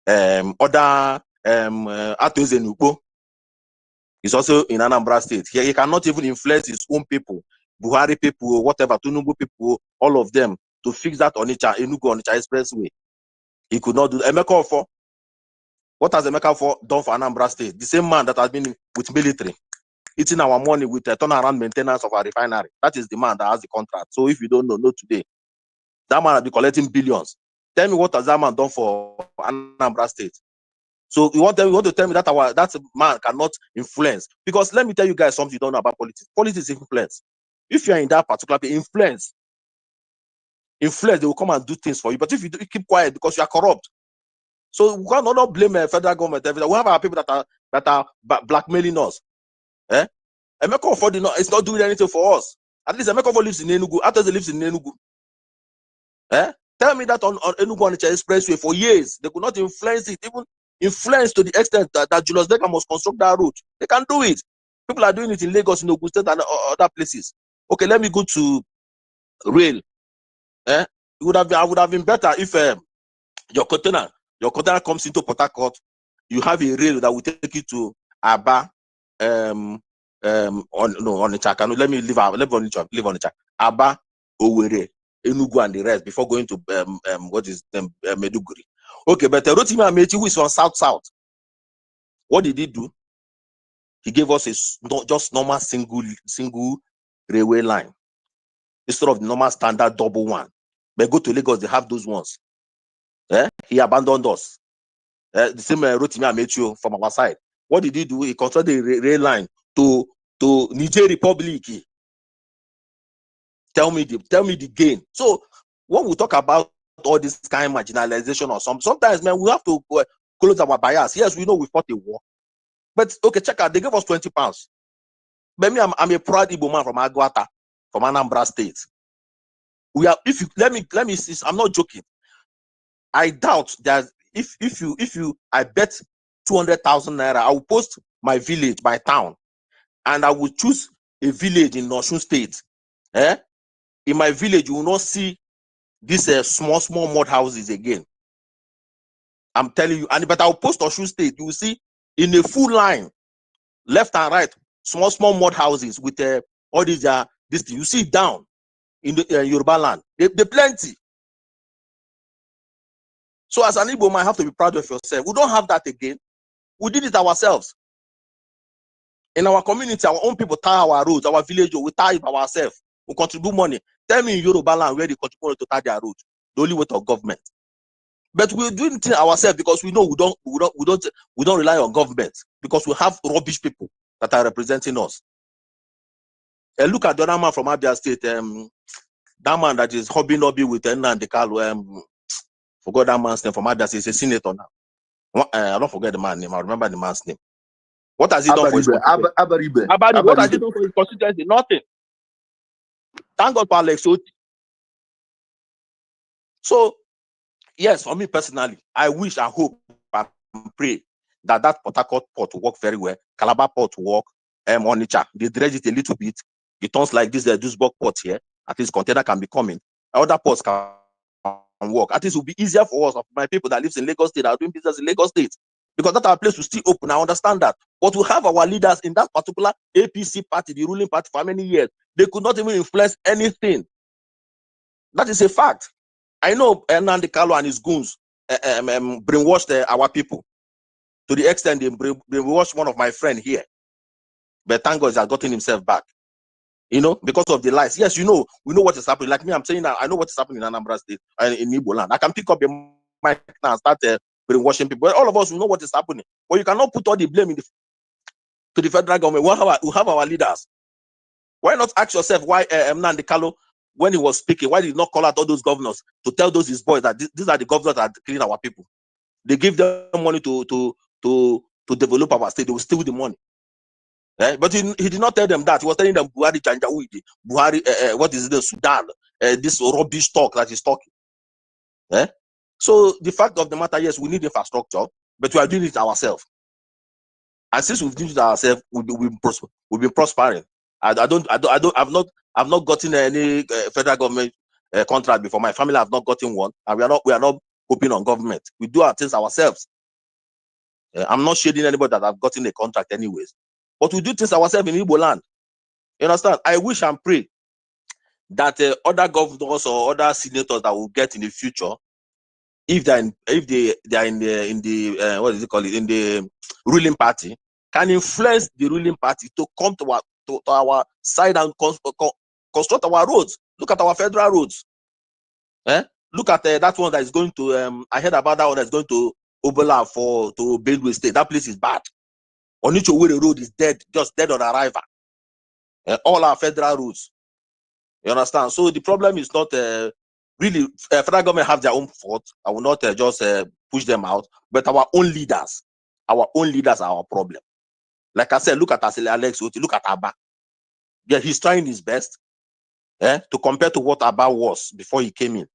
Other Atozenupo is also in Anambra State. Here he cannot even influence his own people, Buhari people, whatever, Tinubu people, all of them, to fix that Enugu-Onitsha Expressway. He could not do that. Emeka Ofo. What has Emeka Ofo done for Anambra State? The same man that has been with military. eating our money with a turnaround maintenance of our refinery. That is the man that has the contract. So if you don't know today, that man will be collecting billions. Tell me what has that man done for Anambra State? So you want to tell me that that man cannot influence? Because let me tell you guys something you don't know about politics. Politics is influence. If you are in that particular influence, they will come and do things for you. But if you keep quiet because you are corrupt, so we cannot blame federal government. We have our people that are blackmailing us. Emeka Ofo is not doing anything for us. At least Emeka Ofo lives in Enugu. After he lives in Enugu. Tell me that on Enugu Onitsha Expressway for years, they could not influence it, even influence to the extent that Julius Berger must construct that road. They can do it. People are doing it in Lagos, in Ogun State, and other places. Okay, let me go to rail. It would have been better if your container comes into Port Harcourt. You have a rail that will take you to Aba, Onitsha. Let me leave Onitsha. Aba, Owerri, Enugu, and the rest before going to what is Meduguri. Okay, but Rotimi Amechi, who is from South, what did he do? He gave us a just normal single railway line instead of the normal standard double one. But go to Lagos, they have those ones. He abandoned us. The same Rotimi Amechi from our side. What did he do? He constructed a rail line to Niger Republic. Tell me the gain. So when we talk about all this kind of marginalization or sometimes, man, we have to close our bias. Yes, we know we fought a war, but okay, check out. They gave us 20 pounds. But me, I'm a proud Igbo man from Aguata, from Anambra State. We are. If you let me, I'm not joking. I doubt that if you, I bet 200,000 naira. I will post my village, my town, and I will choose a village in Osun State. In my village, you will not see these small mud houses again. I'm telling you. But I'll post Osun State. You will see in a full line, left and right, small mud houses with all these this thing. You see it down in the Yoruba land. They plenty. So as an Igbo man, you have to be proud of yourself. We don't have that again. We did it ourselves. In our community, our own people tie our roads, our village, we tie it ourselves. We contribute money. Tell me in Yoruba land where they contribute to tie their roads. The only way of government. But we're doing it ourselves because we know we don't rely on government because we have rubbish people that are representing us. And look at the other man from Abia State, that man that is hobby with Nnamdi Kanu. Forgot that man's name from Abia State. He's a senator now. I don't forget the man's name. I remember the man's name. What has he done for his constituency? Abaribe. What has he done for his constituency? Nothing. Thank God for Alex Oti. So, yes, for me personally, I wish, I hope, and pray that Port Harcourt port will work very well. Calabar port will work. Onitsha, they dredge it a little bit. It turns like this Duisburg port here. At least container can be coming. Other ports can work. At least it will be easier for us, my people that lives in Lagos State, that are doing business in Lagos State. Because that our place will still open. I understand that. But we have our leaders in that particular APC party, the ruling party, for many years. They could not even influence anything. That is a fact. I know Nnamdi Kanu and his goons brainwashed our people to the extent they brainwashed one of my friends here. But thank God he has gotten himself back. Because of the lies. Yes, we know what is happening. Like me, I'm saying that I know what is happening in Anambra State and in Igbo land. I can pick up a mic now and start brainwashing people. But all of us, we know what is happening. But you cannot put all the blame to the federal government. We have our leaders. Why not ask yourself why Nnamdi Kanu, when he was speaking, why did he not call out all those governors to tell his boys that these are the governors that are killing our people? They give them money to develop our state. They will steal the money. But he did not tell them that. He was telling them Buhari Janjaweed, Buhari, what is it, Sudan, this rubbish talk that he's talking. So the fact of the matter, yes, we need infrastructure, but we are doing it ourselves. And since we've done it ourselves, we've been prospering. I've not gotten any federal government contract before. My family have not gotten one, and we are not hoping on government. We do our things ourselves. I'm not shading anybody that have gotten a contract anyways, but we do things ourselves in Igbo land. You understand? I wish and pray that other governors or other senators that will get in the future, if they are in the what is it called, in the ruling party, can influence the ruling party to come to our side and construct our roads. Look at our federal roads. Look at that one that is going to, I heard about that one that's going to Obola to Benue State. That place is bad. Onichowere Road is dead, just dead on arrival. All our federal roads. You understand? So the problem is not really, federal government have their own fault. I will not just push them out, but our own leaders are our problem. Like I said, look at Alex Oti, look at Abba. Yeah, he's trying his best to compare to what Abba was before he came in.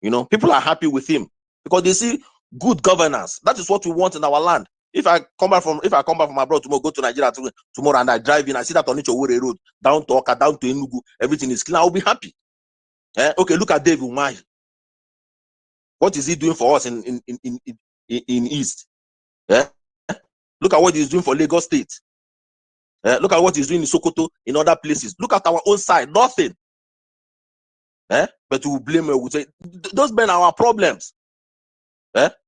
You know, people are happy with him because they see good governance. That is what we want in our land. If I come back from abroad tomorrow, go to Nigeria tomorrow, and I drive in, I see that on Owere Road, down to Oka, down to Enugu, everything is clean, I'll be happy. Okay, look at Dave Umahi. What is he doing for us in East? Look at what he's doing for Lagos State. Look at what he's doing in Sokoto, in other places. Look at our own side, nothing. But we blame, we say, those men are our problems.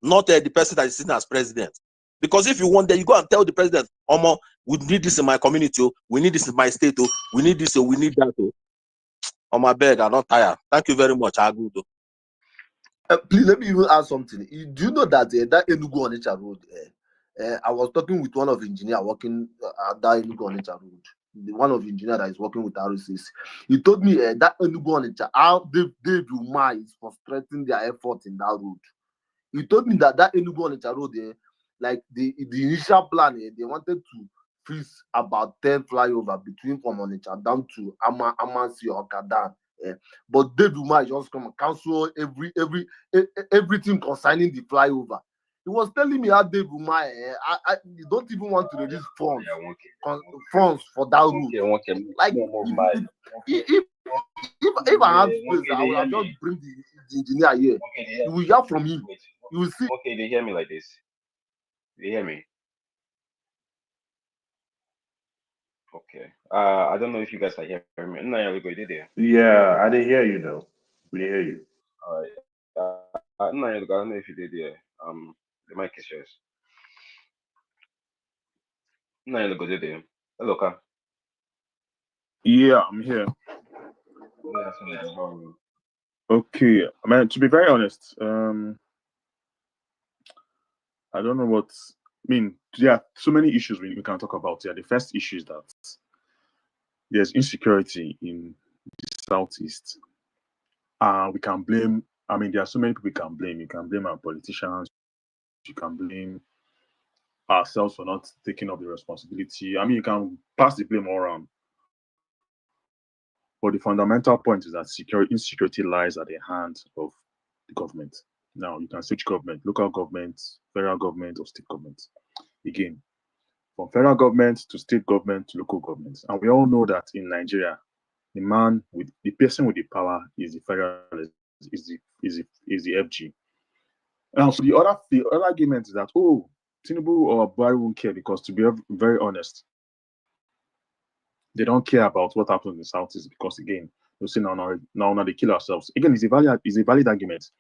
Not the person that is sitting as president. Because if you want that, you go and tell the president, Omo, we need this in my community, we need this in my state, we need this, we need that. On my bed, I'm not tired. Thank you very much. I go. Please let me even add something. Do you know that that Enugu Onitsha road? I was talking with one of the engineer working at that Enugu Onitsha road. One of the engineer that is working with RCC. He told me that Enugu Onitsha, how Dave Umar is frustrating their effort in that road. He told me that Enugu Onitsha road, like the initial plan, they wanted to freeze about 10 flyover between from Onitsha down to Amansi or Kadan. But Dave Umar just come and cancel everything concerning the flyover. He was telling me how Dave Umar, you don't even want to release funds for that route. Like if I have space, I will just bring the engineer here. You will hear from him. You will see. Okay, they hear me like this. They hear me. Okay. I don't know if you guys are hearing me. No, did you? Yeah, I didn't hear you though. We didn't hear you. All right. No, I don't know if you did. Yeah. The mic is yours. No, did you? Hello, Ka. Yeah, I'm here. Yeah, how are you? Okay, I mean, to be very honest, I don't know what. I mean, there are so many issues we can talk about here. The first issue is that there's insecurity in the southeast. We can blame. I mean, there are so many people we can blame. You can blame our politicians. You can blame ourselves for not taking up the responsibility. I mean, you can pass the blame all around. But the fundamental point is that insecurity lies at the hand of the government. Now, you can switch government, local government, federal government, or state government. Again, from federal government to state government to local government. And we all know that in Nigeria, the person with the power is the federal, is the FG. And so the other argument is that, oh, Tinubu or Buhari won't care because, to be very honest, they don't care about what happens in the Southeast because, again, they'll say, now they kill ourselves. Again, it's a valid argument.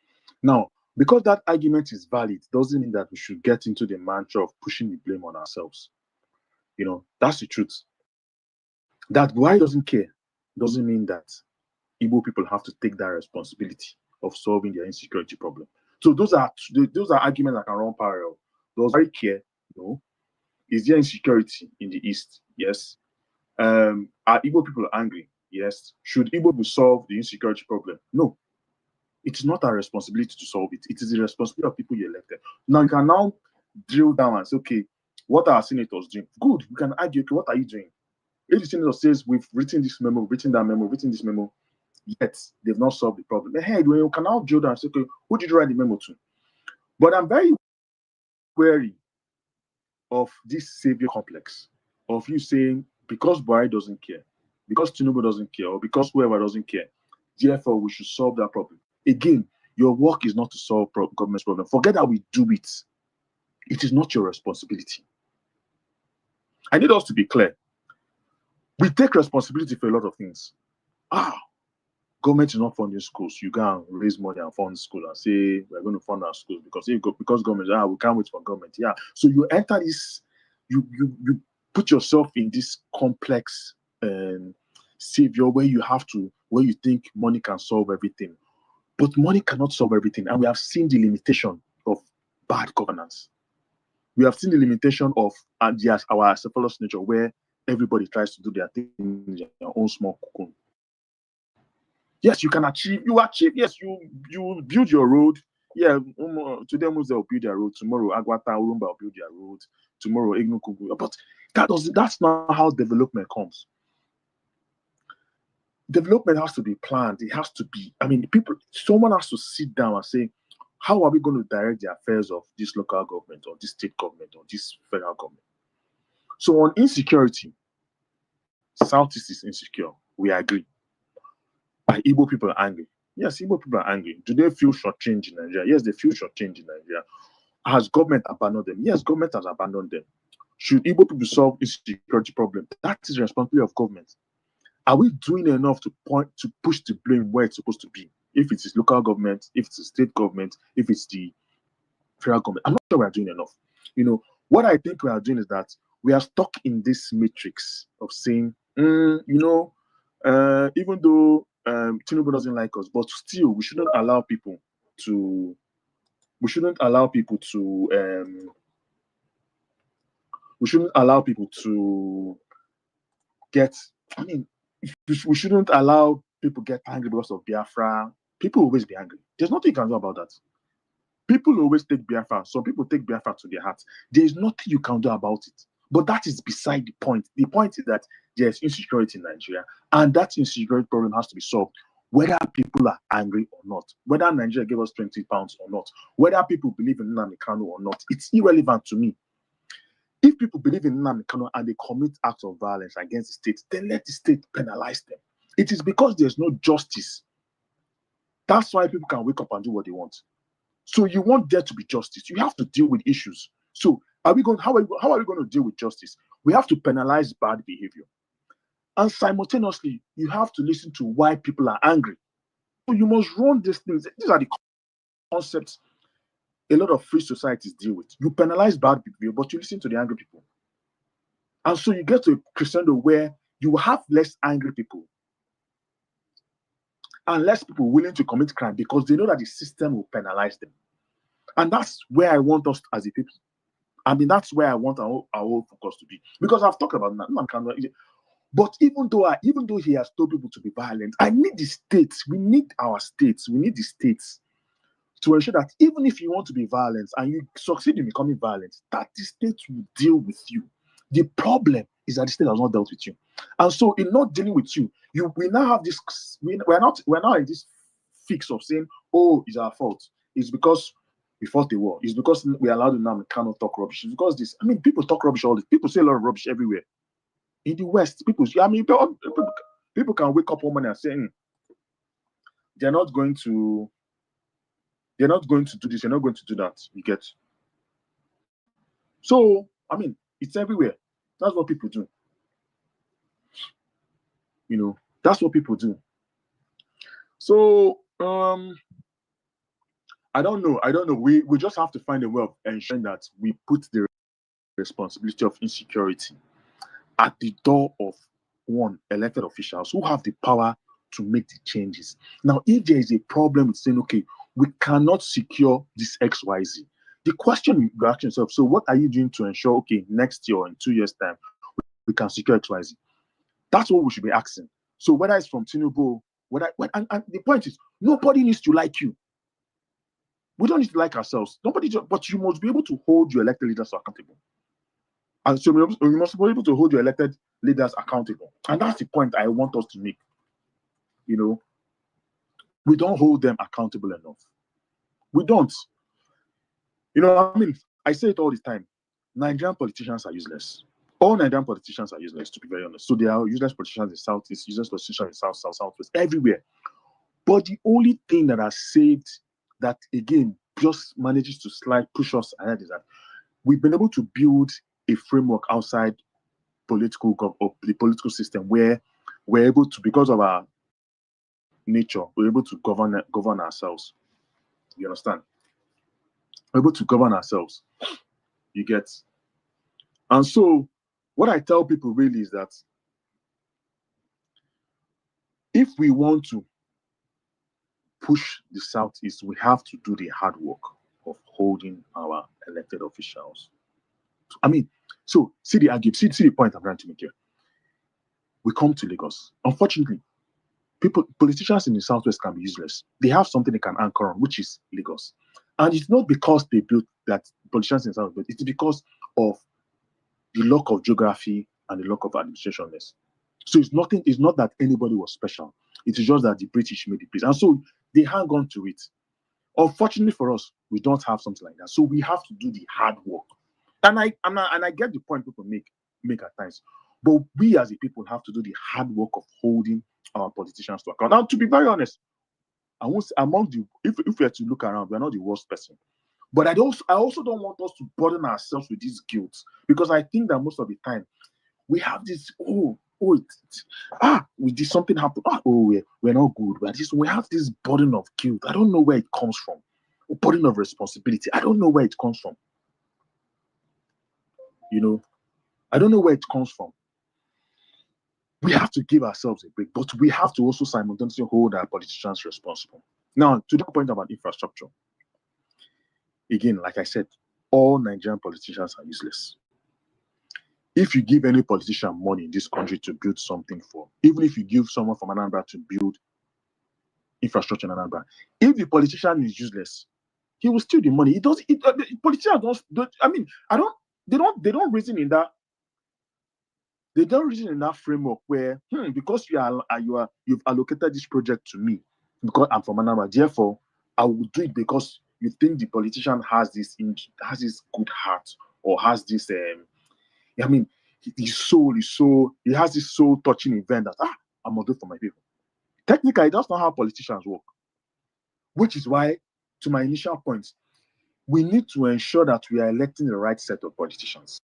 Now, because that argument is valid, doesn't mean that we should get into the mantra of pushing the blame on ourselves. You know, that's the truth. That Buhari doesn't care doesn't mean that Igbo people have to take that responsibility of solving their insecurity problem. So those are arguments that can run parallel. Does Buhari care? No. Is there insecurity in the East? Yes. Are Igbo people angry? Yes. Should Igbo people solve the insecurity problem? No. It's not our responsibility to solve it. It is the responsibility of people you elected. Now you can now drill down and say, okay, what are our senators doing? Good. We can argue, okay, what are you doing? If the senator says we've written this memo, written that memo, written this memo, yet they've not solved the problem. Hey, when you can now drill down and say, okay, who did you write the memo to? But I'm very wary of this savior complex of you saying because Buhari doesn't care, because Tinubu doesn't care, or because whoever doesn't care, therefore we should solve that problem. Again, your work is not to solve government's problem. Forget how we do it. It is not your responsibility. I need us to be clear. We take responsibility for a lot of things. Government is not funding schools. You can raise money and fund school and say we're going to fund our schools because government, we can't wait for government. Yeah. So you enter this, you put yourself in this complex savior where you think money can solve everything. But money cannot solve everything. And we have seen the limitation of bad governance. We have seen the limitation of our acephalous nature, where everybody tries to do their thing in their own small cocoon. Yes, you can achieve. You achieve. Yes, you build your road. Yeah, today Mose will build their road. Tomorrow Agwata Urumba will build their road. Tomorrow Ignukugu. But that's not how development comes. Development has to be planned. It has to be. I mean, someone has to sit down and say, how are we going to direct the affairs of this local government or this state government or this federal government? So on insecurity, Southeast is insecure. We agree. Igbo people are angry. Yes, Igbo people are angry. Do they feel shortchanged in Nigeria? Yes, they feel shortchanged in Nigeria. Has government abandoned them? Yes, government has abandoned them. Should Igbo people solve insecurity problem? That is the responsibility of government. Are we doing enough to push the blame where it's supposed to be? If it is local government, if it's the state government, if it's the federal government, I'm not sure we are doing enough. What I think we are doing is that we are stuck in this matrix of saying, even though Tinubu doesn't like us, but still we shouldn't allow people to get. I mean, we shouldn't allow people get angry because of Biafra. People will always be angry. There's nothing you can do about that. People always take Biafra. Some people take Biafra to their hearts. There's nothing you can do about it. But that is beside the point. The point is that there's insecurity in Nigeria, and that insecurity problem has to be solved, whether people are angry or not, whether Nigeria gave us 20 pounds or not, whether people believe in Nnamdi Kanu or not. It's irrelevant to me. If people believe in Nnamdi Kanu and they commit acts of violence against the state, then let the state penalize them. It is because there's no justice. That's why people can wake up and do what they want. So you want there to be justice. You have to deal with issues. So how are we going to deal with justice? We have to penalize bad behavior. And simultaneously, you have to listen to why people are angry. So you must run these things. These are the concepts a lot of free societies deal with. You penalize bad behavior, but you listen to the angry people. And so you get to a crescendo where you have less angry people and less people willing to commit crime because they know that the system will penalize them. And that's where I want us as a people. I mean, that's where I want our whole focus to be. Because I've talked about that. But even though he has told people to be violent, I need the states. We need our states. We need the states to ensure that even if you want to be violent and you succeed in becoming violent, that the state will deal with you. The problem is that the state has not dealt with you. And so in not dealing with you, we now have this, we're now in this fix of saying, oh, it's our fault. It's because we fought the war. It's because we allowed them now cannot talk rubbish. It's because this, I mean, people talk rubbish all this. People say a lot of rubbish everywhere. In the West, people can wake up one morning and say, they're not going to do this, they're not going to do that. You get. So, I mean, it's everywhere. That's what people do. That's what people do. So, I don't know. We just have to find a way of ensuring that we put the responsibility of insecurity at the door of elected officials who have the power to make the changes. Now, if there is a problem with saying, okay, we cannot secure this XYZ, the question you ask yourself, so what are you doing to ensure, okay, next year or in 2 years' time, we can secure XYZ? That's what we should be asking. So whether it's from Tinubu, and the point is, nobody needs to like you. We don't need to like ourselves. But you must be able to hold your elected leaders accountable. And so we must be able to hold your elected leaders accountable. And that's the point I want us to make. We don't hold them accountable enough. We don't. I mean, I say it all the time. Nigerian politicians are useless. All Nigerian politicians are useless, to be very honest. So there are useless politicians in Southeast, useless politicians in South, Southwest, everywhere. But the only thing that has saved, that again just manages to push us ahead, is that we've been able to build a framework outside the political system where we're able to, because of our nature, we're able to govern ourselves. You understand? We're able to govern ourselves. You get? And so what I tell people really is that if we want to push the Southeast, we have to do the hard work of holding our elected officials. I mean, so see the argument, see the point I'm trying to make here. We come to Lagos. Unfortunately, politicians in the Southwest can be useless. They have something they can anchor on, which is Lagos. And it's not because they built that politicians in the South, but it's because of the lack of geography and the lack of administrationness. So it's not that anybody was special. It is just that the British made the place. And so they hang on to it. Unfortunately for us, we don't have something like that. So we have to do the hard work. And I get the point people make at times. But we as a people have to do the hard work of holding our politicians to account. Now, to be very honest, I won't say if we are to look around, we're not the worst person. But I also don't want us to burden ourselves with this guilt, because I think that most of the time we have this, we did something happen. We're not good. We have this burden of guilt. I don't know where it comes from. A burden of responsibility. I don't know where it comes from. I don't know where it comes from. We have to give ourselves a break, but we have to also simultaneously hold our politicians responsible. Now, to that point about infrastructure, again, like I said, all Nigerian politicians are useless. If you give any politician money in this country to build something for, even if you give someone from Anambra to build infrastructure in Anambra, if the politician is useless, he will steal the money. Politicians don't. I mean, They don't reason in that. They don't reason in that framework where, because you've allocated this project to me because I'm from Anambra, therefore I will do it because you think the politician has this good heart, or has this his soul is so, he has this soul touching event that I'm gonna do it for my people. Technically, that's not how politicians work. Which is why, to my initial point, we need to ensure that we are electing the right set of politicians.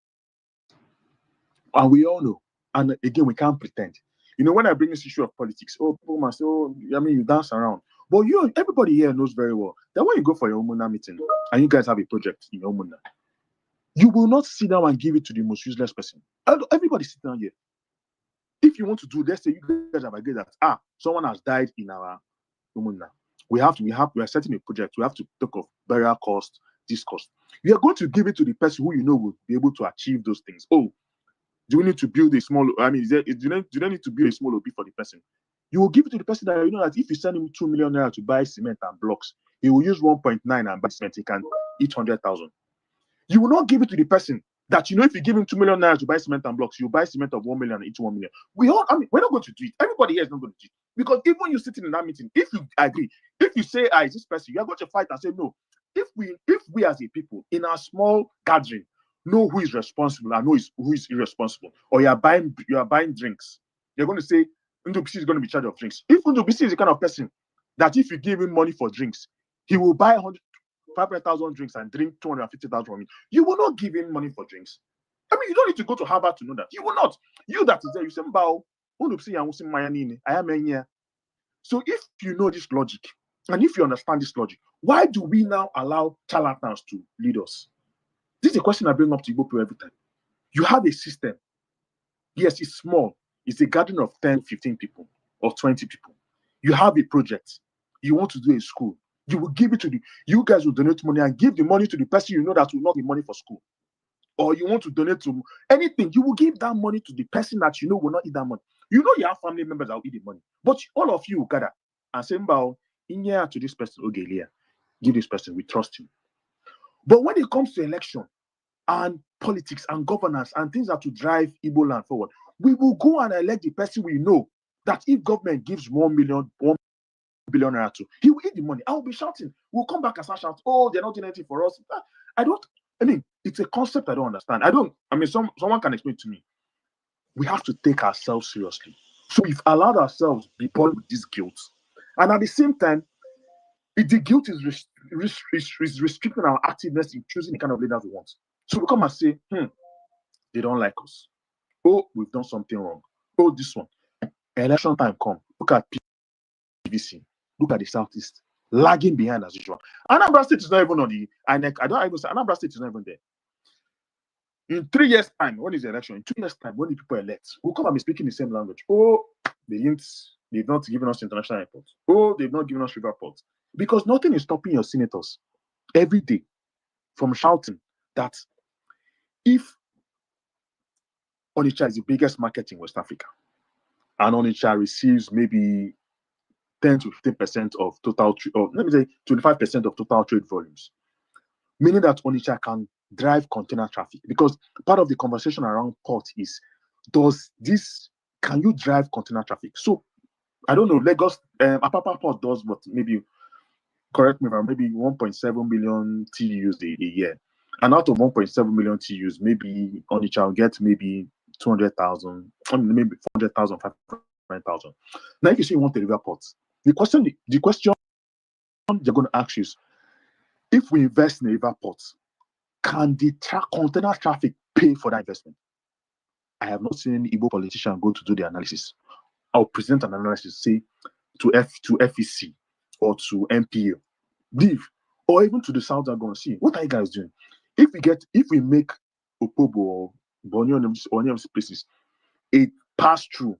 And we all know, and again, we can't pretend. When I bring this issue of politics, people must say, you dance around. But everybody here knows very well that when you go for your Omuna meeting and you guys have a project in your Omuna, you will not sit down and give it to the most useless person. Everybody sit down here. If you want to do, let's say you guys have agreed that someone has died in our Omuna. We are setting a project. We have to talk of burial cost, this cost. We are going to give it to the person who will be able to achieve those things. Do we need to build a small? Do they need to build a small OB for the person? You will give it to the person that that if you send him 2 million naira to buy cement and blocks, he will use 1.9 and buy cement. He can eat 100,000. You will not give it to the person that if you give him 2 million naira to buy cement and blocks, you buy cement of 1 million and eat 1 million. We're not going to do it. Everybody here is not going to do it, because even you sitting in that meeting, if you agree, if you say, is this person, you are going to fight and say no. If we as a people in our small gathering know who is responsible and who is irresponsible, or you are buying drinks, you're going to say Ndubisi is going to be in charge of drinks. If Ndubisi is the kind of person that if you give him money for drinks, he will buy 500,000 drinks and drink 250,000 from it, you will not give him money for drinks. You don't need to go to Harvard to know that. You will not. You that is there, you say, I am here. So if you know this logic, and if you understand this logic, why do we now allow charlatans to lead us? This is a question I bring up to Igbo people every time. You have a system. Yes, it's small. It's a gathering of 10, 15 people or 20 people. You have a project. You want to do a school. You will give it to you guys will donate money and give the money to the person that will not give money for school. Or you want to donate to anything, you will give that money to the person that will not eat that money. You have family members that will eat the money. But all of you will gather and say, in here to this person, give this person, we trust you. But when it comes to election and politics and governance and things that will drive Igbo land forward, we will go and elect the person we know that if government gives 1 billion naira to, he will eat the money. I will be shouting. We'll come back and start shouting, they're not doing anything for us. It's a concept I don't understand. Someone can explain it to me. We have to take ourselves seriously. So we've allowed ourselves to be born with this guilt. And at the same time, the guilt is restricting our activeness in choosing the kind of leaders we want. So we come and say, they don't like us. We've done something wrong. This one. Election time come. Look at PVC. Look at the Southeast. Lagging behind as usual. Anambra State is not even on the INEC. I don't even say Anambra State is not even there. In 3 years' time, when is the election? In 2 years' time, when the people elect, we'll come and be speaking the same language. Oh, they've not given us international airports. Oh, they've not given us river ports. Because nothing is stopping your senators every day from shouting that if Onitsha is the biggest market in West Africa, and Onitsha receives maybe 10 to 15% of total, or let me say 25% of total trade volumes, meaning that Onitsha can drive container traffic. Because part of the conversation around port is, can you drive container traffic? So I don't know, Lagos, Apapa Port does, but maybe, correct me if I'm, maybe 1.7 million TEUs a year. And out of 1.7 million TEUs, maybe Onitsha will get maybe 200,000, maybe 400,000, 500,000. Now, if you say you want a river port, the question they're going to ask you is, if we invest in a river port, can the container traffic pay for that investment? I have not seen any Igbo politician go to do the analysis. I'll present an analysis, say, to FEC or to MPA, DIV, or even to the South are going to see. What are you guys doing? If we make Opobo or Borneo or any of these places a pass through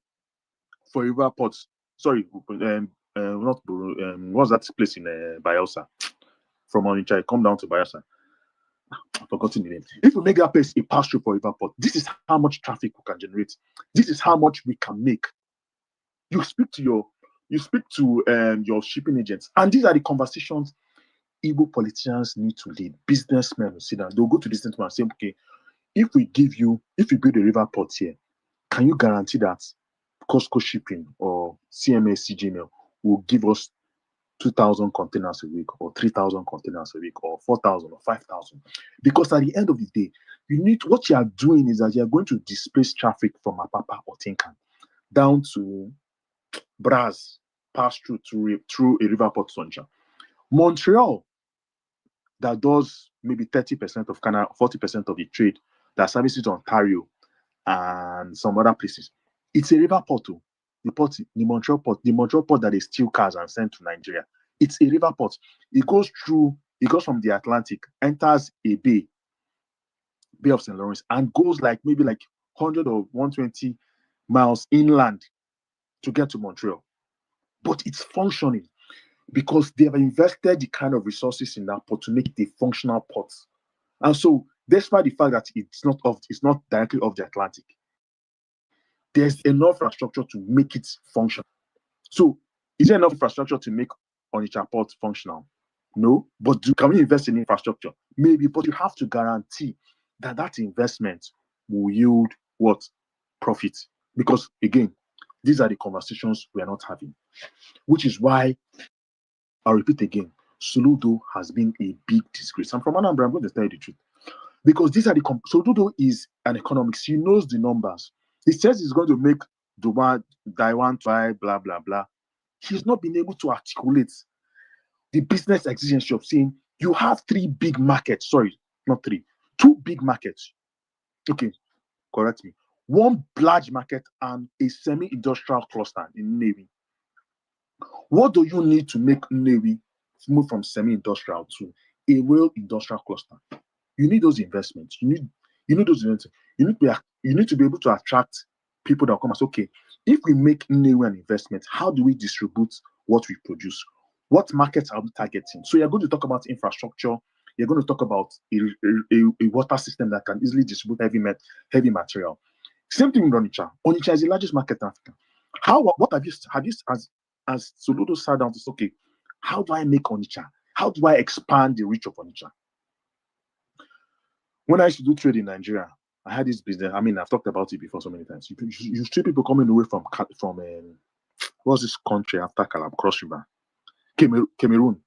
for river ports, sorry, not what's that place in Bayelsa? From Onitsha, come down to Bayelsa. I've forgotten the name. If we make that place a pass through for river port, this is how much traffic we can generate. This is how much we can make. You speak to your shipping agents, and these are the conversations Igbo politicians need to lead. Businessmen will sit down. They'll go to this gentleman and say, okay, if we build a river port here, can you guarantee that Costco Shipping or CMS CGML will give us 2,000 containers a week, or 3,000 containers a week, or 4,000 or 5,000? Because at the end of the day, what you are doing is that you are going to displace traffic from Apapa or Tinkan down to Braz, pass through a river port Sonja. Montreal, that does maybe 30% of Canada, 40% of the trade that services Ontario and some other places. It's a river port too. The Montreal port that they steal cars and send to Nigeria. It's a river port. It goes from the Atlantic, enters a Bay of St. Lawrence, and goes maybe 100 or 120 miles inland to get to Montreal. But it's functioning because they have invested the kind of resources in that port to make it a functional port. And so, despite the fact that it's not directly off the Atlantic, there's enough infrastructure to make it function. So, is there enough infrastructure to make Onitsha port functional? No. But can we invest in infrastructure? Maybe, but you have to guarantee that investment will yield what? Profit. Because again, these are the conversations we are not having. Which is why, I'll repeat again, Soludo has been a big disgrace. I'm from Anambra, I'm going to tell you the truth. Because Soludo is an economics. He knows the numbers. He says he's going to make Daiwan try, blah, blah, blah. He's not been able to articulate the business exigency of saying, you have 3 big markets. Sorry, not 3. 2 big markets. Okay, correct me. 1 large market and a semi-industrial cluster in Navy. What do you need to make Navy move from semi-industrial to a real industrial cluster? You need those investments. You need those investments. You need to be able to attract people that come and say, okay, if we make Navy an investment, how do we distribute what we produce? What markets are we targeting? So you're going to talk about infrastructure. You're going to talk about a water system that can easily distribute heavy material. Same thing with Onitsha. Onitsha is the largest market in Africa. What have you as Soludo sat down to say, okay, how do I make Onitsha? How do I expand the reach of Onitsha? When I used to do trade in Nigeria, I had this business. I mean, I've talked about it before so many times. You see people coming away from what's this country after Cross River? Cameroon.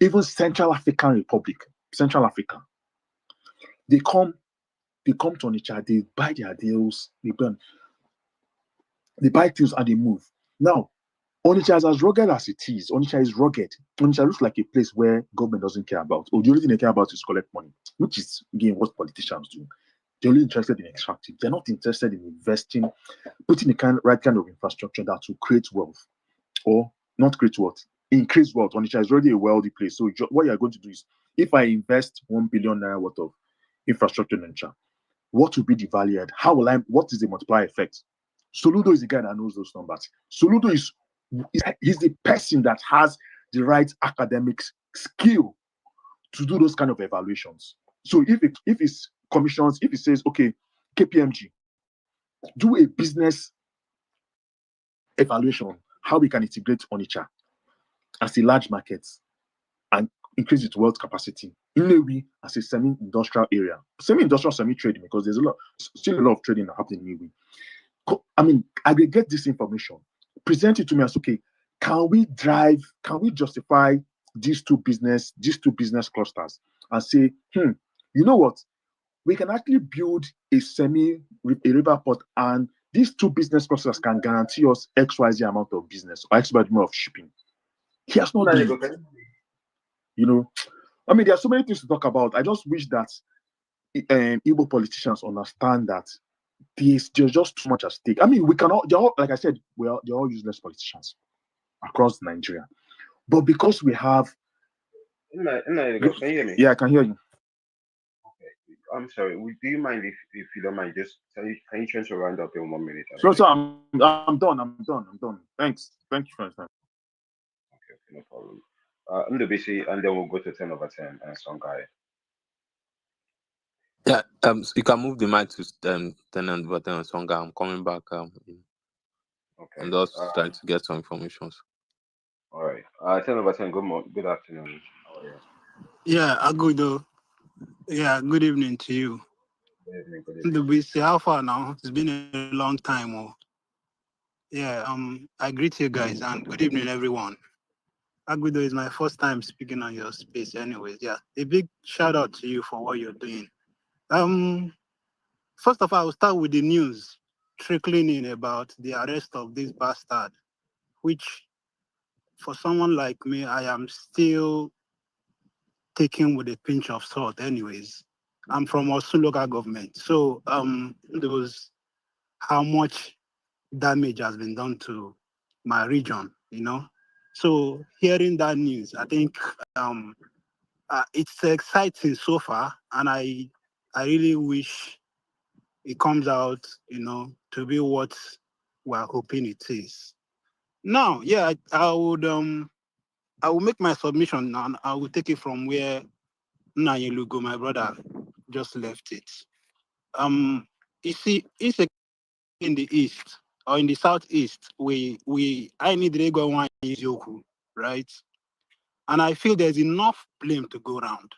Even Central African Republic, Central Africa. They come to Onitsha, they buy their deals, they buy things and they move. Now, Onitsha is as rugged as it is. Onitsha is rugged. Onitsha looks like a place where government doesn't care about, or the only thing they care about is collect money, which is, again, what politicians do. They're only interested in extracting. They're not interested in investing, putting the right kind of infrastructure that will create wealth, or not create wealth, increase wealth. Onitsha is already a wealthy place. So what you're going to do is, if I invest 1 billion naira worth of infrastructure in Onitsha, what will be the value add? What is the multiplier effect? Soludo is the guy that knows those numbers. Soludo he's the person that has the right academic skill to do those kind of evaluations. So if it's commissions, if it says, okay, KPMG, do a business evaluation, how we can integrate Onitsha as a large market and increase its wealth capacity. Inewi as a semi-industrial area, semi-industrial, semi-trading, because there's still a lot of trading happening in Inewi. I mean, aggregate this information, present it to me as, okay, can we justify these two business clusters and say, you know what, we can actually build a river port, and these two business clusters can guarantee us XYZ amount of business or XYZ amount of shipping. He has not done it. You know, I mean, there are so many things to talk about. I just wish that Igbo politicians understand that there's just too much at stake. I mean, like I said, they're all useless politicians across Nigeria. But because we have... Can you hear me? Yeah, I can hear you. Okay. I'm sorry. Do you mind if you don't mind, just can you try to round up in 1 minute? So I'm done. Thanks. Thank you for your time. Okay, no problem. I'm the busy, and then we'll go to 10 over 10 and some guy. Yeah, so you can move the mic to 10 and button on song. I'm coming back. Okay. I'm just trying to get some information. All right. 10 over 10. Good afternoon. How are you? Yeah, good. Yeah, good evening to you. Good evening. We see how far now? It's been a long time. Yeah. I greet you guys and good evening, everyone. Agudo is my first time speaking on your space. Anyways, yeah, a big shout out to you for what you're doing. First of all, I'll start with the news trickling in about the arrest of this bastard, which, for someone like me, I am still taken with a pinch of salt. Anyways, I'm from Osun local government, so there was how much damage has been done to my region, So hearing that news, I think it's exciting so far, and I really wish it comes out, to be what we're hoping it is. Now, yeah, I will make my submission and I will take it from where Nanyelugo, my brother, just left it. You see, it's in the east or in the southeast, I need to go one Yahoo, right? And I feel there's enough blame to go around.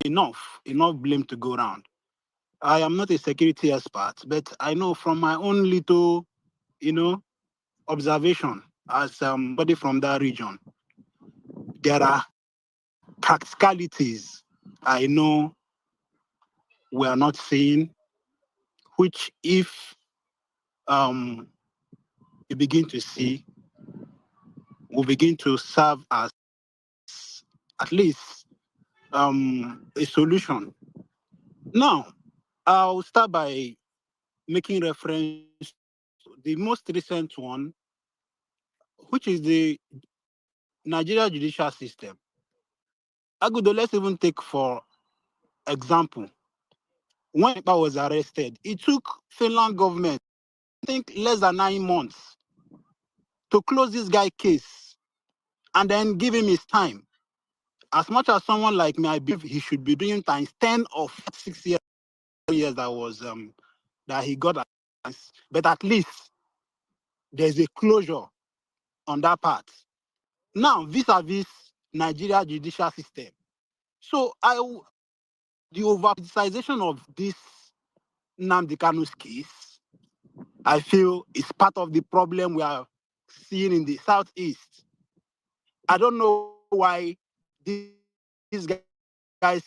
Enough blame to go around. I am not a security expert, but I know from my own little, observation as somebody from that region, there are practicalities I know we are not seeing, which if you begin to see, will begin to serve as at least a solution. Now, I'll start by making reference to the most recent one, which is the Nigeria judicial system. Agudo, let's even take for example, when Ipa was arrested, it took Finland government, I think, less than 9 months to close this guy case and then give him his time. As much as someone like me, I believe he should be doing times 10 or 6 years that was that he got, but at least there's a closure on that part. Now, vis-a-vis Nigeria judicial system. So the over-politicization of this Nnamdi Kanu's case, I feel is part of the problem we are seeing in the southeast. I don't know why this guy's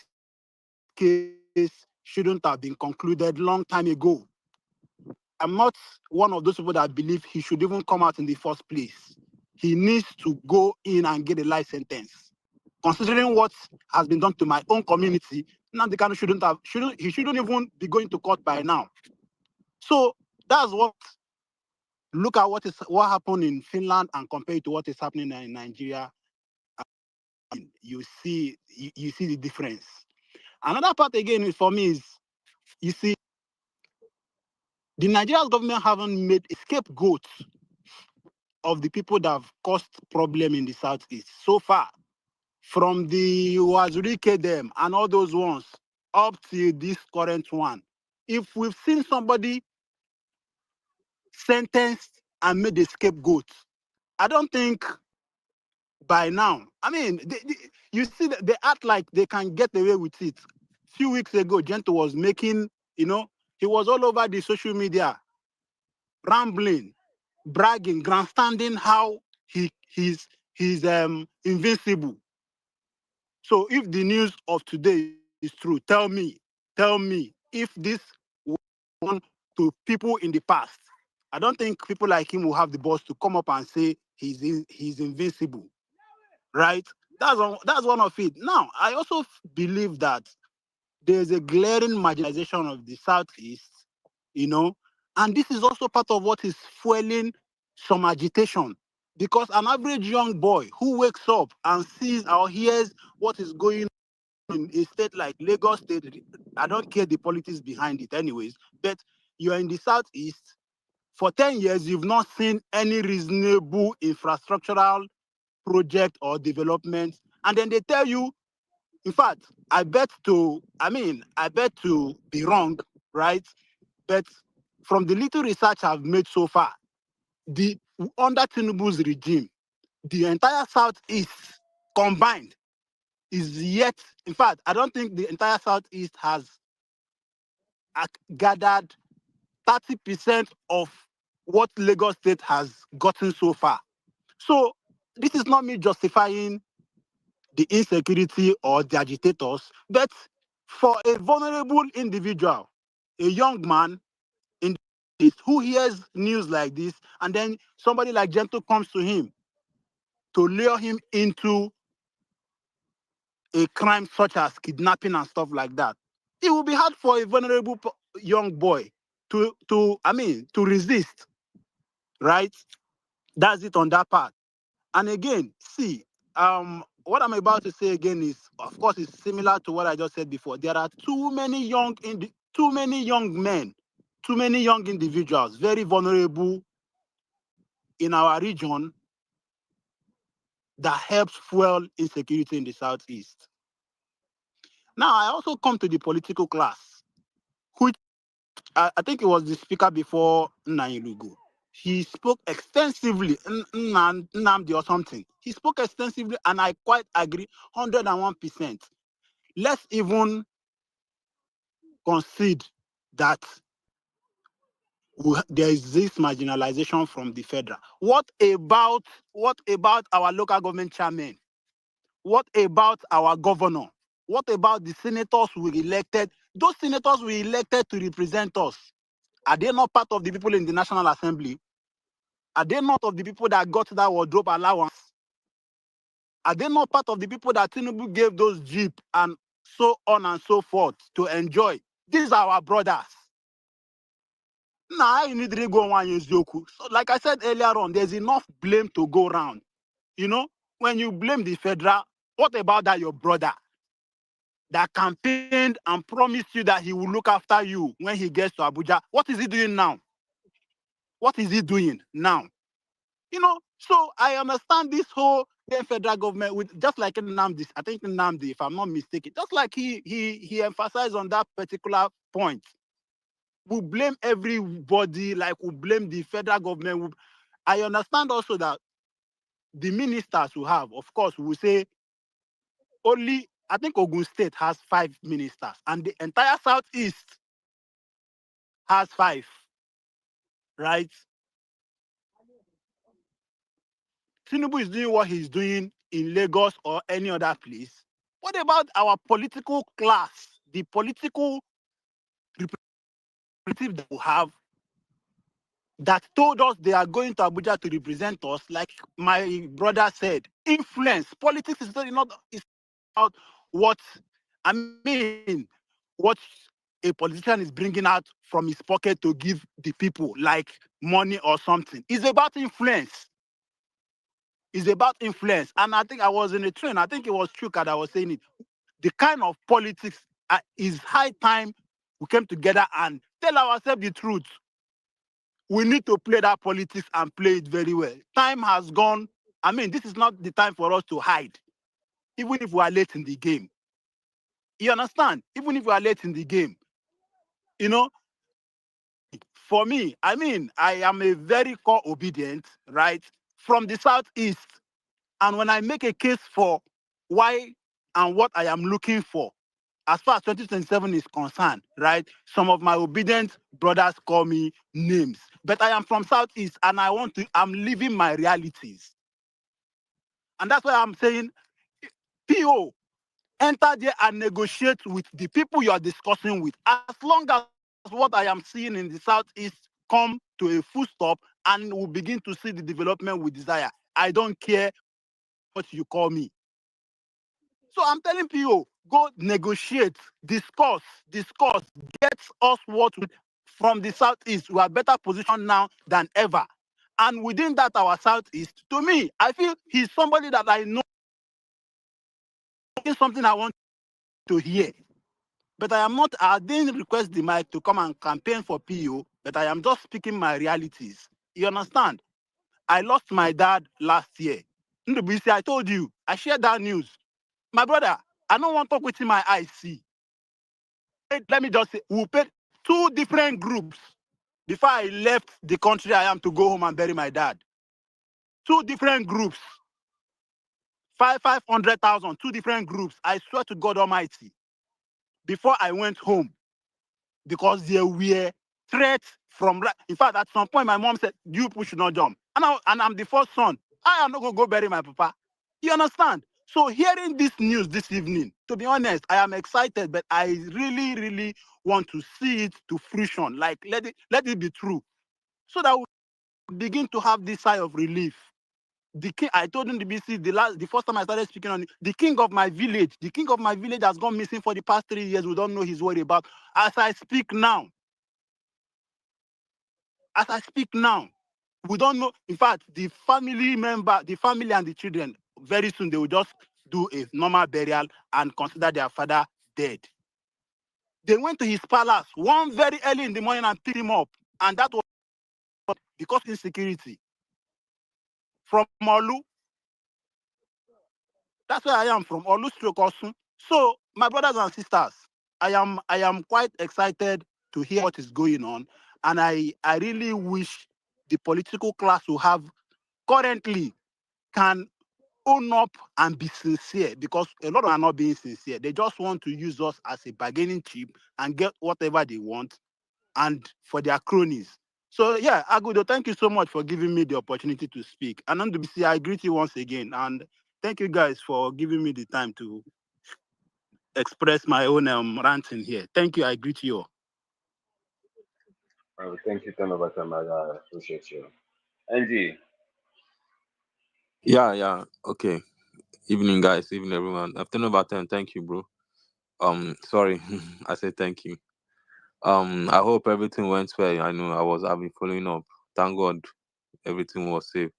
case shouldn't have been concluded long time ago. I'm not one of those people that believe he should even come out in the first place. He needs to go in and get a life sentence. Considering what has been done to my own community, Nnamdi Kanu shouldn't even be going to court by now. So that's what. Look at what happened in Finland and compare it to what is happening in Nigeria. You see the difference. Another part again for me is You see, the Nigerian government haven't made a scapegoat of the people that have caused problem in the southeast so far, from the Wazurike them and all those ones up to this current one. If we've seen somebody sentenced and made a scapegoat, I don't think by now. I mean, you see that they act like they can get away with it. Few weeks ago, Gento was making, he was all over the social media, rambling, bragging, grandstanding how he's invincible. So if the news of today is true, tell me if this one to people in the past. I don't think people like him will have the balls to come up and say he's invincible, right? That's one of it. Now, I also believe that there's a glaring marginalization of the Southeast, and this is also part of what is fueling some agitation. Because an average young boy who wakes up and sees or hears what is going on in a state like Lagos State, I don't care the politics behind it anyways, but you're in the Southeast, for 10 years, you've not seen any reasonable infrastructural project or development. And then they tell you, in fact, I bet to be wrong, right? But from the little research I've made so far, under Tinubu's regime, the entire Southeast combined is yet, in fact, I don't think the entire Southeast has gathered 30% of what Lagos State has gotten so far. So this is not me justifying the insecurity or the agitators, but for a vulnerable individual, a young man in this who hears news like this, and then somebody like Gento comes to him to lure him into a crime such as kidnapping and stuff like that, it will be hard for a vulnerable young boy to resist, right? That's it on that part. And again, see, what I'm about to say again is, of course, it's similar to what I just said before. There are too many young men, too many young individuals, very vulnerable in our region that helps fuel insecurity in the Southeast. Now, I also come to the political class, which I think it was the speaker before Nailugo. He spoke extensively, Nnamdi or something. He spoke extensively, and I quite agree, 101%. Let's even concede that there is this marginalization from the federal. What about our local government chairman? What about our governor? What about the senators we elected? Those senators we elected to represent us, are they not part of the people in the National Assembly? Are they not of the people that got that wardrobe allowance? Are they not part of the people that Tinubu gave those jeep and so on and so forth to enjoy? These are our brothers. Now, you need to go on Yoku. So, like I said earlier on, there's enough blame to go around. When you blame the federal, what about that your brother that campaigned and promised you that he will look after you when he gets to Abuja? What is he doing now? What is he doing now? So I understand this whole federal government with just like Nnamdi, I think Nnamdi, if I'm not mistaken, just like he emphasized on that particular point. We blame everybody, like we blame the federal government. I understand also that the ministers we have, of course, we will say only, I think Ogun State has 5 ministers, and the entire Southeast has 5, right? Tinubu is doing what he's doing in Lagos or any other place. What about our political class, the political representative that we have that told us they are going to Abuja to represent us? Like my brother said, influence. Politics is not about what, I mean, what a politician is bringing out from his pocket to give the people, like money or something. It's about influence. It's about influence. And I think I was in a train. I think it was Chuka that was saying it. The kind of politics is high time We came together and tell ourselves the truth. We need to play that politics and play it very well. Time has gone. I mean, this is not the time for us to hide, even if we are late in the game. You understand? Even if we are late in the game, you know, for me, I mean, I am a very core obedient, right? From the southeast. And when I make a case for why and what I am looking for, as far as 2027 is concerned, right? Some of my obedient brothers call me names, but I am from Southeast and I'm living my realities. And that's why I'm saying, PO, enter there and negotiate with the people you are discussing with. As long as what I am seeing in the Southeast come to a full stop and we begin to see the development we desire, I don't care what you call me. So I'm telling people, go negotiate, discuss, get us what we from the southeast. We are better positioned now than ever. And within that, our southeast, to me, I feel he's somebody that I know is something I want to hear. But I didn't request the mic to come and campaign for PO, but I am just speaking my realities. You understand? I lost my dad last year. Ndubisi, I told you, I shared that news. My brother, I don't want to talk with my eyes see. Let me just say, we paid 2 different groups before I left the country I am to go home and bury my dad. 2 different groups. 500,000, 2 different groups. I swear to God Almighty. Before I went home, because there were threats from. In fact, at some point, my mom said, "You people should not jump." And I'm the first son. I am not going to go bury my papa. You understand? So hearing this news this evening, to be honest, I am excited, but I really, really want to see it to fruition. Like, let it be true. So that we begin to have this sigh of relief. The king, I told him the BC the first time I started speaking on it, the king of my village has gone missing for the past 3 years. We don't know his whereabouts. As I speak now, we don't know. In fact, the family and the children, very soon they will just do a normal burial and consider their father dead. They went to his palace one very early in the morning and picked him up, and that was because insecurity. From Olu, that's where I am from, Olu stroke Osun. So, my brothers and sisters, I am quite excited to hear what is going on, and I really wish the political class we have currently can own up and be sincere, because a lot of them are not being sincere. They just want to use us as a bargaining chip and get whatever they want, and for their cronies. So yeah, Agudo, thank you so much for giving me the opportunity to speak. And on the BC, I greet you once again, and thank you guys for giving me the time to express my own ranting here. Thank you. I greet you all. Thank you, Ton over time. I appreciate you. Andy, Yeah. Okay. Evening, guys. Evening, everyone. Afternoon about 10. Thank you, bro. Sorry, I said thank you. I hope everything went well. I've been following up. Thank God, everything was safe.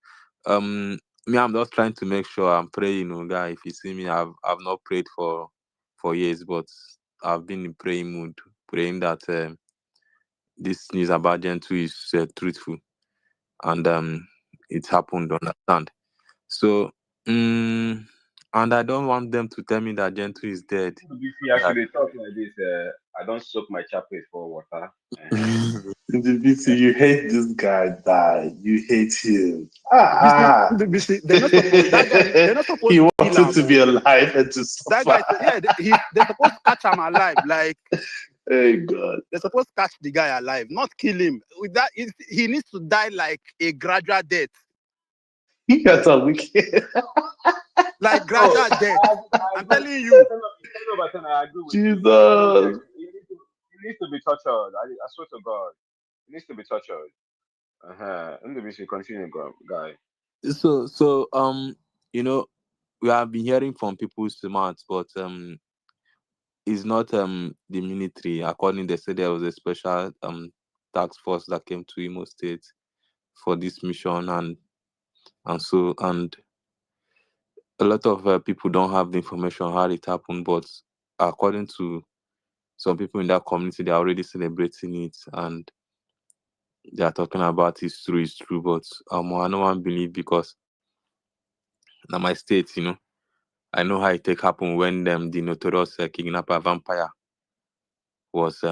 Me, I'm just trying to make sure I'm praying, guy. If you see me, I've not prayed for years, but I've been in praying mood, praying that this news about Gen 2 is truthful, and it happened. Understand? So, and I don't want them to tell me that Gen 2 is dead. BC actually talk like this. I don't soak my chaplet for water. The BC, you hate this guy, die. You hate him. They're not supposed. That guy, they're not supposed He to kill wanted to him. be alive and to That suffer. guy, they're supposed to catch him alive. Like, Hey God. they're supposed to catch the guy alive, not kill him. With that, he needs to die like a gradual death. You guys are wicked. Like Oh, gradual death. I I'm agree. telling you. Ton over time, I agree with you. Jesus. He needs to be tortured. I swear to God, he needs to be tortured. NWC, continue, guy. So we have been hearing from people's mouths, but it's not the military. According, they said there was a special task force that came to Imo State for this mission, and a lot of people don't have the information how it happened, but according to some people in that community, they are already celebrating it and they are talking about it's true, but I no one believe because now my state, I know how it take happen when the notorious kidnapper vampire was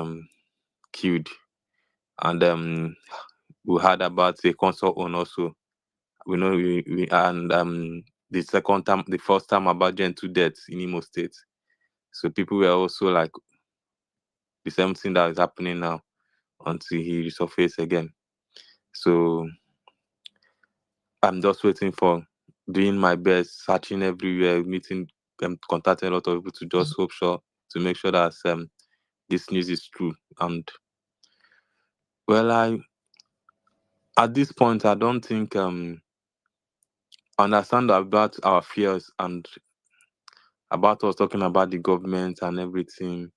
killed, and we heard about the console owner also. We know and the first time about Gen 2 deaths in Imo State. So people were also like the same thing that is happening now until he resurface again. So I'm just waiting for doing my best, searching everywhere, meeting, contacting a lot of people to just hope sure to make sure that this news is true. And well, at this point I don't think understand about our fears and about us talking about the government and everything.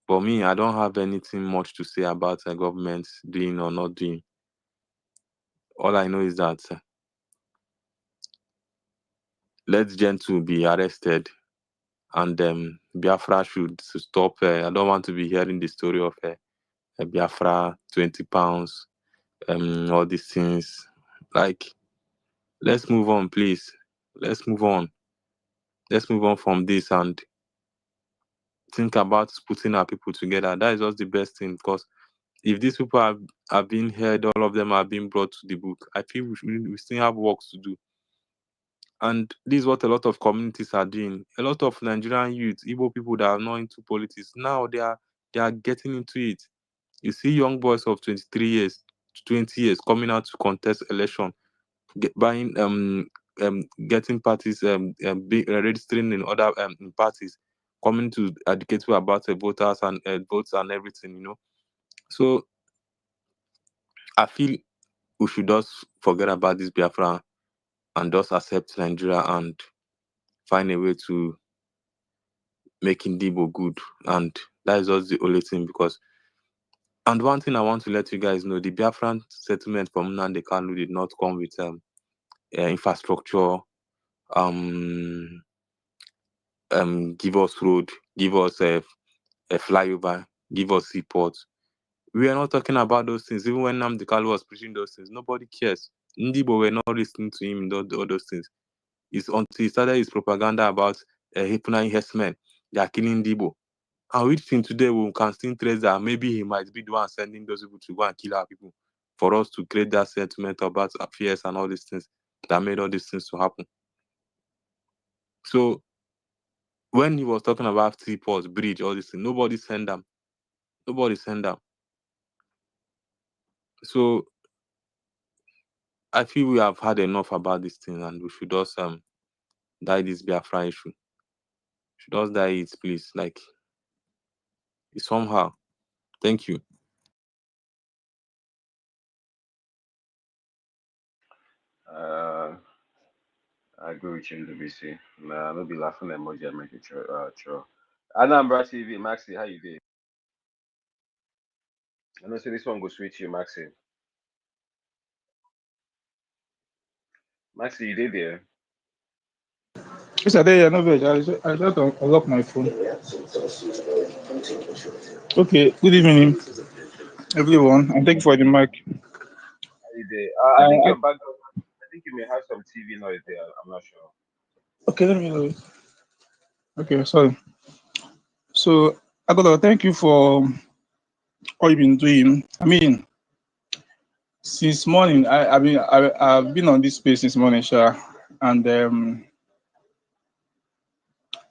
For me, I don't have anything much to say about the government doing or not doing. All I know is that let Gen 2 be arrested and Biafra should stop. I don't want to be hearing the story of Biafra, 20 pounds, all these things. Like, let's move on, please. Let's move on. Let's move on from this and think about putting our people together. That is just the best thing, because if these people have been heard, all of them are being brought to the book, I feel we still have work to do. And this is what a lot of communities are doing. A lot of Nigerian youth, Igbo people that are not into politics, now they are getting into it. You see young boys of 23 years, 20 years coming out to contest election, getting parties, registering in other in parties, coming to educate people about voters and votes and everything, So I feel we should just forget about this Biafra and just accept Nigeria and find a way to make Indibo good. And that is just the only thing, because and one thing I want to let you guys know, the Biafran settlement from Nnamdi Kanu did not come with infrastructure, give us road, give us a flyover, give us seaport. We are not talking about those things. Even when Nnamdi Kanu was preaching those things, nobody cares. Ndibo were not listening to him in all those things. It's until he started his propaganda about Hipuna Hesmen, they are killing Ndibo. And which thing today we can still trace that maybe he might be the one sending those people to go and kill our people, for us to create that sentiment about affairs and all these things that made all these things to happen. So when he was talking about seaports, bridge, all these things, nobody sent them. Nobody sent them. So I feel we have had enough about this thing and we should just die this Biafra issue. We should just die it, please. Like, it's somehow. Thank you. I agree with you, WC. Nah, no be laughing emoji. I make it sure. Anambra TV, Maxi, how you doing? I know say this one go switch you, Maxi. Maxi, you did there? Yes, I did. I know, I just unlock my phone. Okay, good evening, everyone, and thank you for the mic. How you did? I think your background. I think you may have some TV noise there. I'm not sure. Okay, let me know. Okay, sorry. So, Agoda, thank you for all you've been doing. I mean, since morning, I've been on this space since morning, Sha, and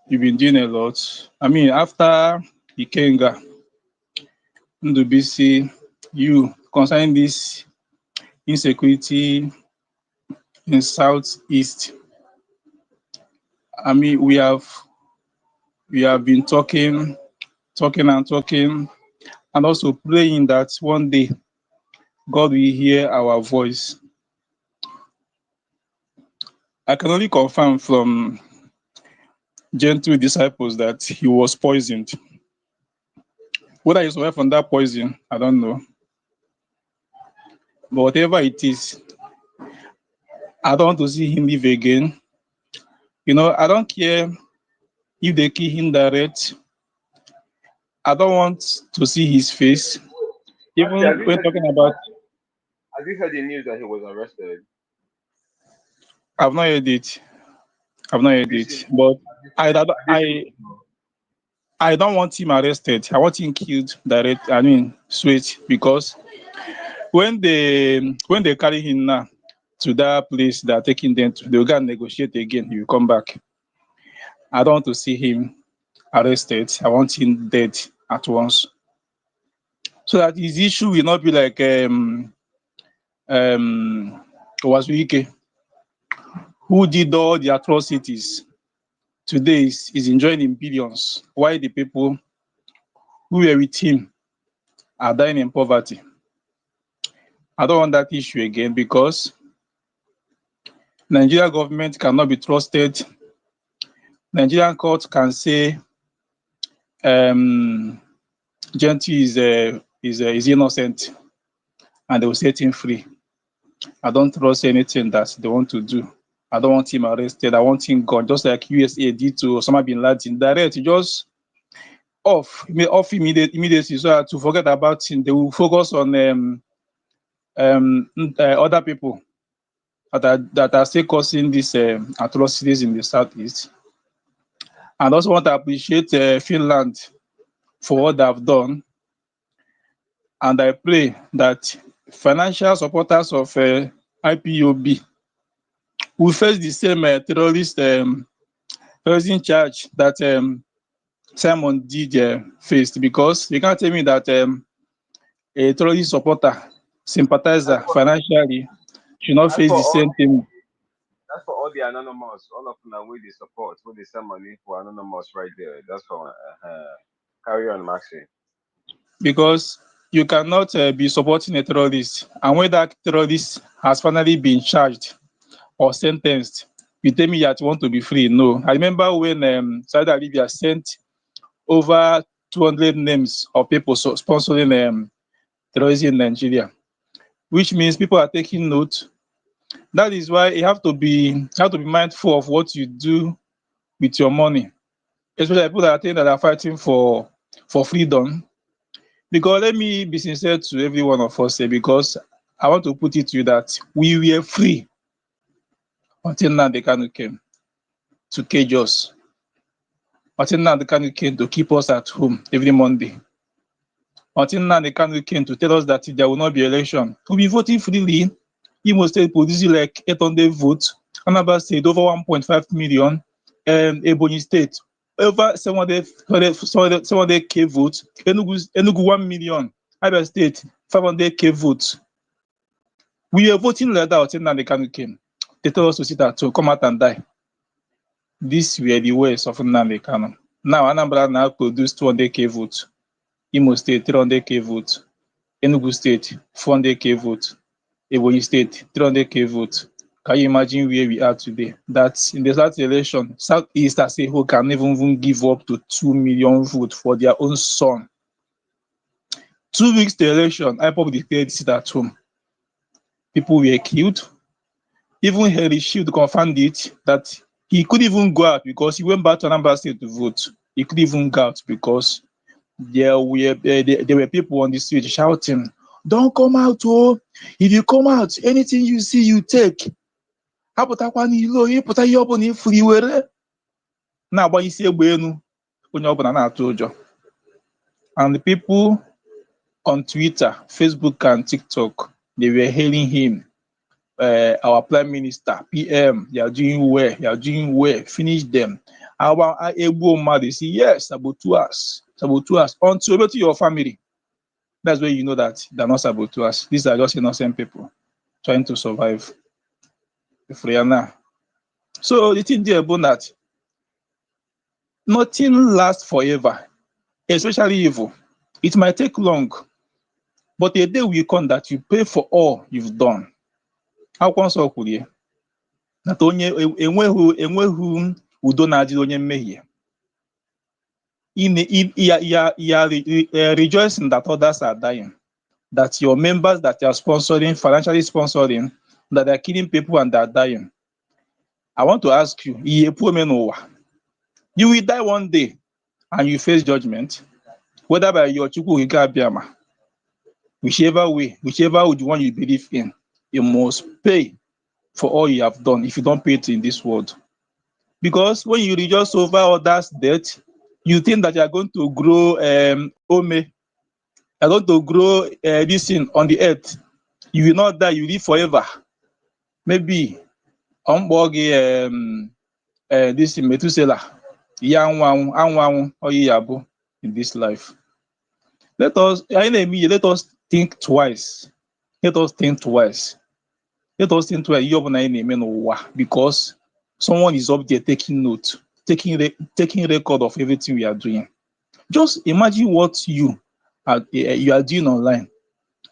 you've been doing a lot. I mean, after Ikenga, Ndubisi, you concerning this insecurity in Southeast. I mean, we have been talking, and also praying that one day God will hear our voice. I can only confirm from gentle disciples that he was poisoned. Whether he survived from that poison, I don't know. But whatever it is, I don't want to see him live again. I don't care if they kill him direct. I don't want to see his face. Actually, Even when talking about, have you heard the news that he was arrested? I've not heard it. I've not Have heard you it. seen? But I, Have you seen? I don't want him arrested. I want him killed direct. I mean, straight, because when they carry him now to that place they're taking them to, they'll go and negotiate again. He will come back. I don't want to see him arrested. I want him dead at once, so that his issue will not be like Wazwike, who did all the atrocities. Today is enjoying in billions, while the people who were with him are dying in poverty. I don't want that issue again, because Nigeria government cannot be trusted. Nigerian court can say Gentle is innocent, and they will set him free. I don't trust anything that they want to do. I don't want him arrested. I want him gone, just like USA did to Osama bin Laden. Direct, just off immediately, so that to forget about him. They will focus on other people that are still causing these atrocities in the southeast. And also want to appreciate Finland for what they have done. And I pray that financial supporters of IPOB will face the same terrorism charge that Simon did faced, because you can't tell me that a terrorist supporter, sympathizer financially should not That's face for the all. same thing. That's for all the anonymous. All of them are with the support. With the send money for anonymous right there. That's for. Carry on, Maxi. Because you cannot be supporting a terrorist, and when that terrorist has finally been charged or sentenced, you tell me that you want to be free. No. I remember when Saudi Arabia sent over 200 names of people sponsoring terrorism in Nigeria, which means people are taking note. That is why you have to be mindful of what you do with your money, especially people that are fighting for freedom. Because let me be sincere to every one of us here, because I want to put it to you that we were free until Nnamdi Kanu came to cage us, until Nnamdi Kanu came to keep us at home every Monday, until Nnamdi Kanu came to tell us that there will not be election. We'll be voting freely. Imo State producing like 800 votes, Anambra State over 1.5 million, Ebonyi State over 700K votes, Enugu 1 million, Abia State 500K votes. We were voting like that until Nnamdi Kanu came. They told us to sit at home, come out and die. These were the words of Nnamdi Kanu. Now Anambra now produced 200K votes, Imo State 300K votes, Enugu State 400K votes, Ebonyi State 300K votes. Can you imagine where we are today? That in the last election, Southeast as a whole can even give up to 2 million votes for their own son. 2 weeks to election, IPOB declared sit at home. People were killed. Even Harry Shield confirmed it, that he couldn't even go out because he went back to Anambra State to vote. He couldn't even go out because there were people on the street shouting, "Don't come out, oh! If you come out, anything you see, you take." Apụtakwa n'ilo, ịpụta ihe ọbụla ifuru iwere na-agba isi egbe enu, onye ọbụla na-atụ ụjọ. And the people on Twitter, Facebook, and TikTok, they were hailing him. Our Prime Minister, PM, you are doing well, you are doing well, finish them. Our Egbo mother say, yes, saboteurs, until to your family. That's where you know that they're not saboteurs. These are just innocent people trying to survive. So the thing there about that, nothing lasts forever, especially evil. It might take long, but a day will come that you pay for all you've done. Akwụkwọ nsọ kwuru ya, na onye enweghị udo na-adịrị onye mmehie. You are rejoicing that others are dying, that your members that you are sponsoring, financially sponsoring, that are killing people and they are dying. I want to ask you, you will die one day and you face judgment. whether by your Chukwu Biama, whichever way, whichever one you believe in, you must pay for all you have done if you don't pay it in this world. Because when you rejoice over others' death, you think that you are going to grow ome, you are going to grow this thing on the earth. You will not die, you live forever. Maybe this Methuselah, in this life. Let us think twice. Let us think twice. Let us think twice because someone is up there taking note, taking record of everything we are doing. Just imagine what you are doing online.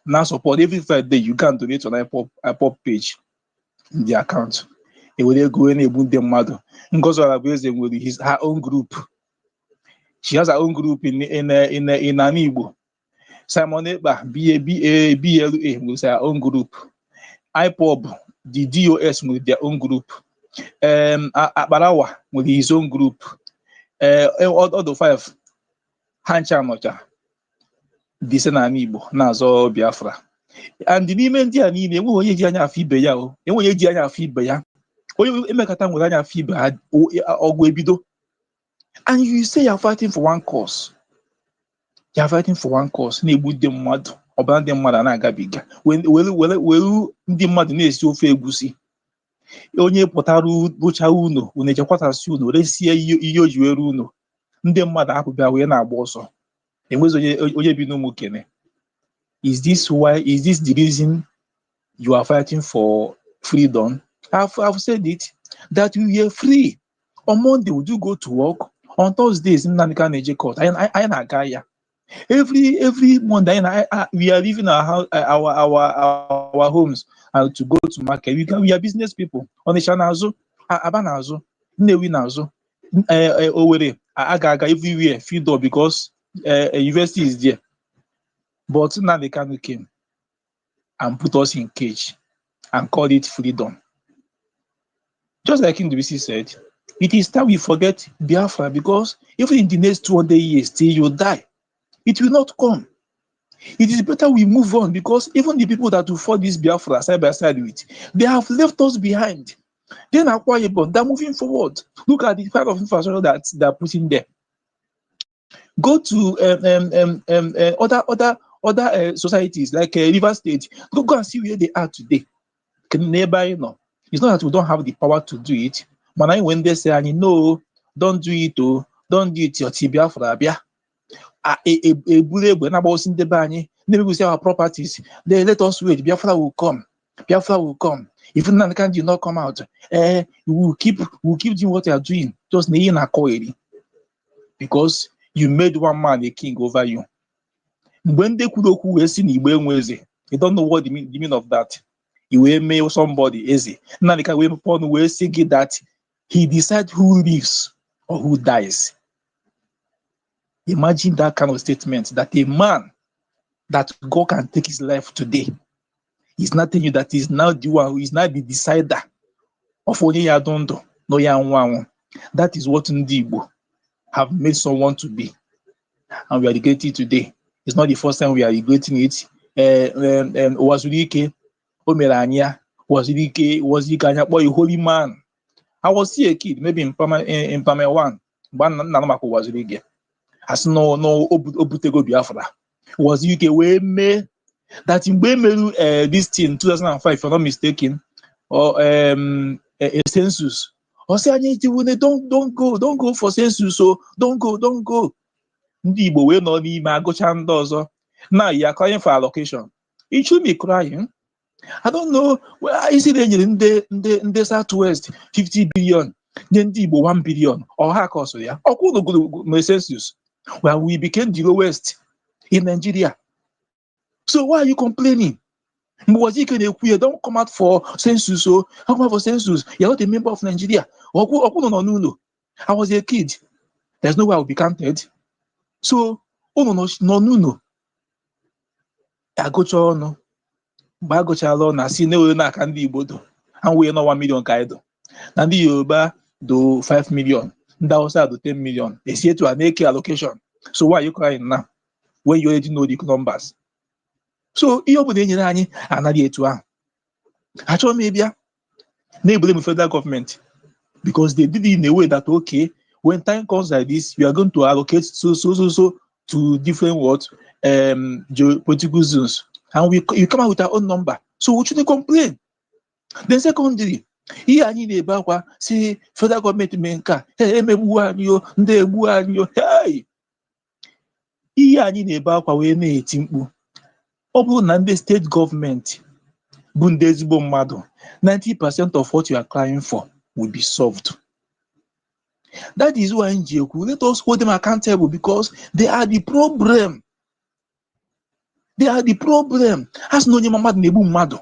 Now support every Friday you can donate on iPop page in the account. It will go in mother. Because her own group. She has her own group in Igbo. Simon Eba, BLA with her own group. IPOB, the DOS with their own group. Abarawa with his own group. All the five. Hancha Mocha. This na Igbo, Nazo Biafra. And the women dia niile enwe onye ji anya afọ ibe ya o. Enwe onye ji anya afọ ibe ya. Onye emekata nwere anya afọ ibe ha ọgụ ebido. And you say you're fighting for one cause. You're fighting for one cause. Na-egbu ndị mmadụ. Ọbara ndị mmadụ na-agabiga. Welu ndị mmadụ na-esi ofe egusi. Onye pụtara bụcha unu echekwatasi unu resie ihe o ji were unu. Ndị mmadụ apụbịa wee na-agba ọsọ. Enwezi onye bi n'ụmụ kene. Is this the reason you are fighting for freedom? I've said it, that we are free. On Monday, would you go to work? On Thursdays, in Nanika Neje Court, I Gaya. Every Monday, we are leaving our homes to go to market. We are business people. On the Shanazo, Abanazo, Newi Nazo, Owere, Agaga, everywhere, freedom because university is there. But now they came and put us in cage and called it freedom. Just like King DBC said, it is time we forget Biafra because even in the next 200 years till you die, it will not come. It is better we move on because even the people that will fought this Biafra side by side with, they have left us behind. Then acquire, they're moving forward. Look at the kind of infrastructure that they're putting there. Go to other societies like River State. Go and see where they are today. Nearby, no. It's not that we don't have the power to do it. But when they say, no, don't do it, oh, don't do it, your tibia for Abia. Maybe we say our properties. They let us wait. Biafra will come. Biafra will come. If Nankan did not come out, we'll keep doing what they are doing. Just because you made one man a king over you. When they could you don't know what the meaning of that. You will make somebody easy. Now they can wait upon way saying that he decides who lives or who dies. Imagine that kind of statement that a man that God can take his life today is not telling you that he's now the one who is not the decider of only Yadondo, no Yanwan. That is what Ndibo have made someone to be. And we are regretting today. It's not the first time we are regretting it. Wazurike, Omerania, Wazirikanya, boy, holy man. I was still a kid, maybe in Pame 1, but Nanamako was really as no Obutego Biafra. Was UK way me that in Bemeru this thing 2005, if I'm not mistaken, or a census. Or say don't go for census, so don't go. Ndị Igbo wee nọ n'ime agụcha ndị ọzọ. Now you are calling for allocation. It should be crying. I don't know. Well, is it in the Southwest 50 billion, then the Igbo 1 billion, or how cost ya? Or could go census where we became the lowest in Nigeria. So why are you complaining? Was you don't come out for census? So how come for census? You're not a member of Nigeria. No. I was a kid. There's no way I will be counted. So no. I go to no. Bagochalo na si ne na aka ndị Igbo do. And we know 1 million kaido. Na ndị Yoruba do 5 million. Ndị Hausa do 10 million. They say to an AK allocation. So why are you crying now? when you already know the numbers. So ihe ọ bụla enyere anyị anaghị etu ahụ. Achọrọ m ịbịa na-blame federal government because they did it in a way that, okay, when time comes like this, we are going to allocate so to different geopolitical zones, and you come out with our own number. So we shouldn't complain. Then secondly, ihe anyị na-ebe akwa si federal government mee nke a, emegbu anyị o, ndị egbu anyị o, ihe anyị na-ebe akwa wee na-eti mkpu. Ọ bụrụ na ndị steeti gọọmenti bụ ndị ezigbo mmadụ, 90% of what you are crying for will be solved. That is why in Yahoo, let us hold them accountable because they are the problem. They are the problem. As no onye mmadụ na-egbu mmadụ,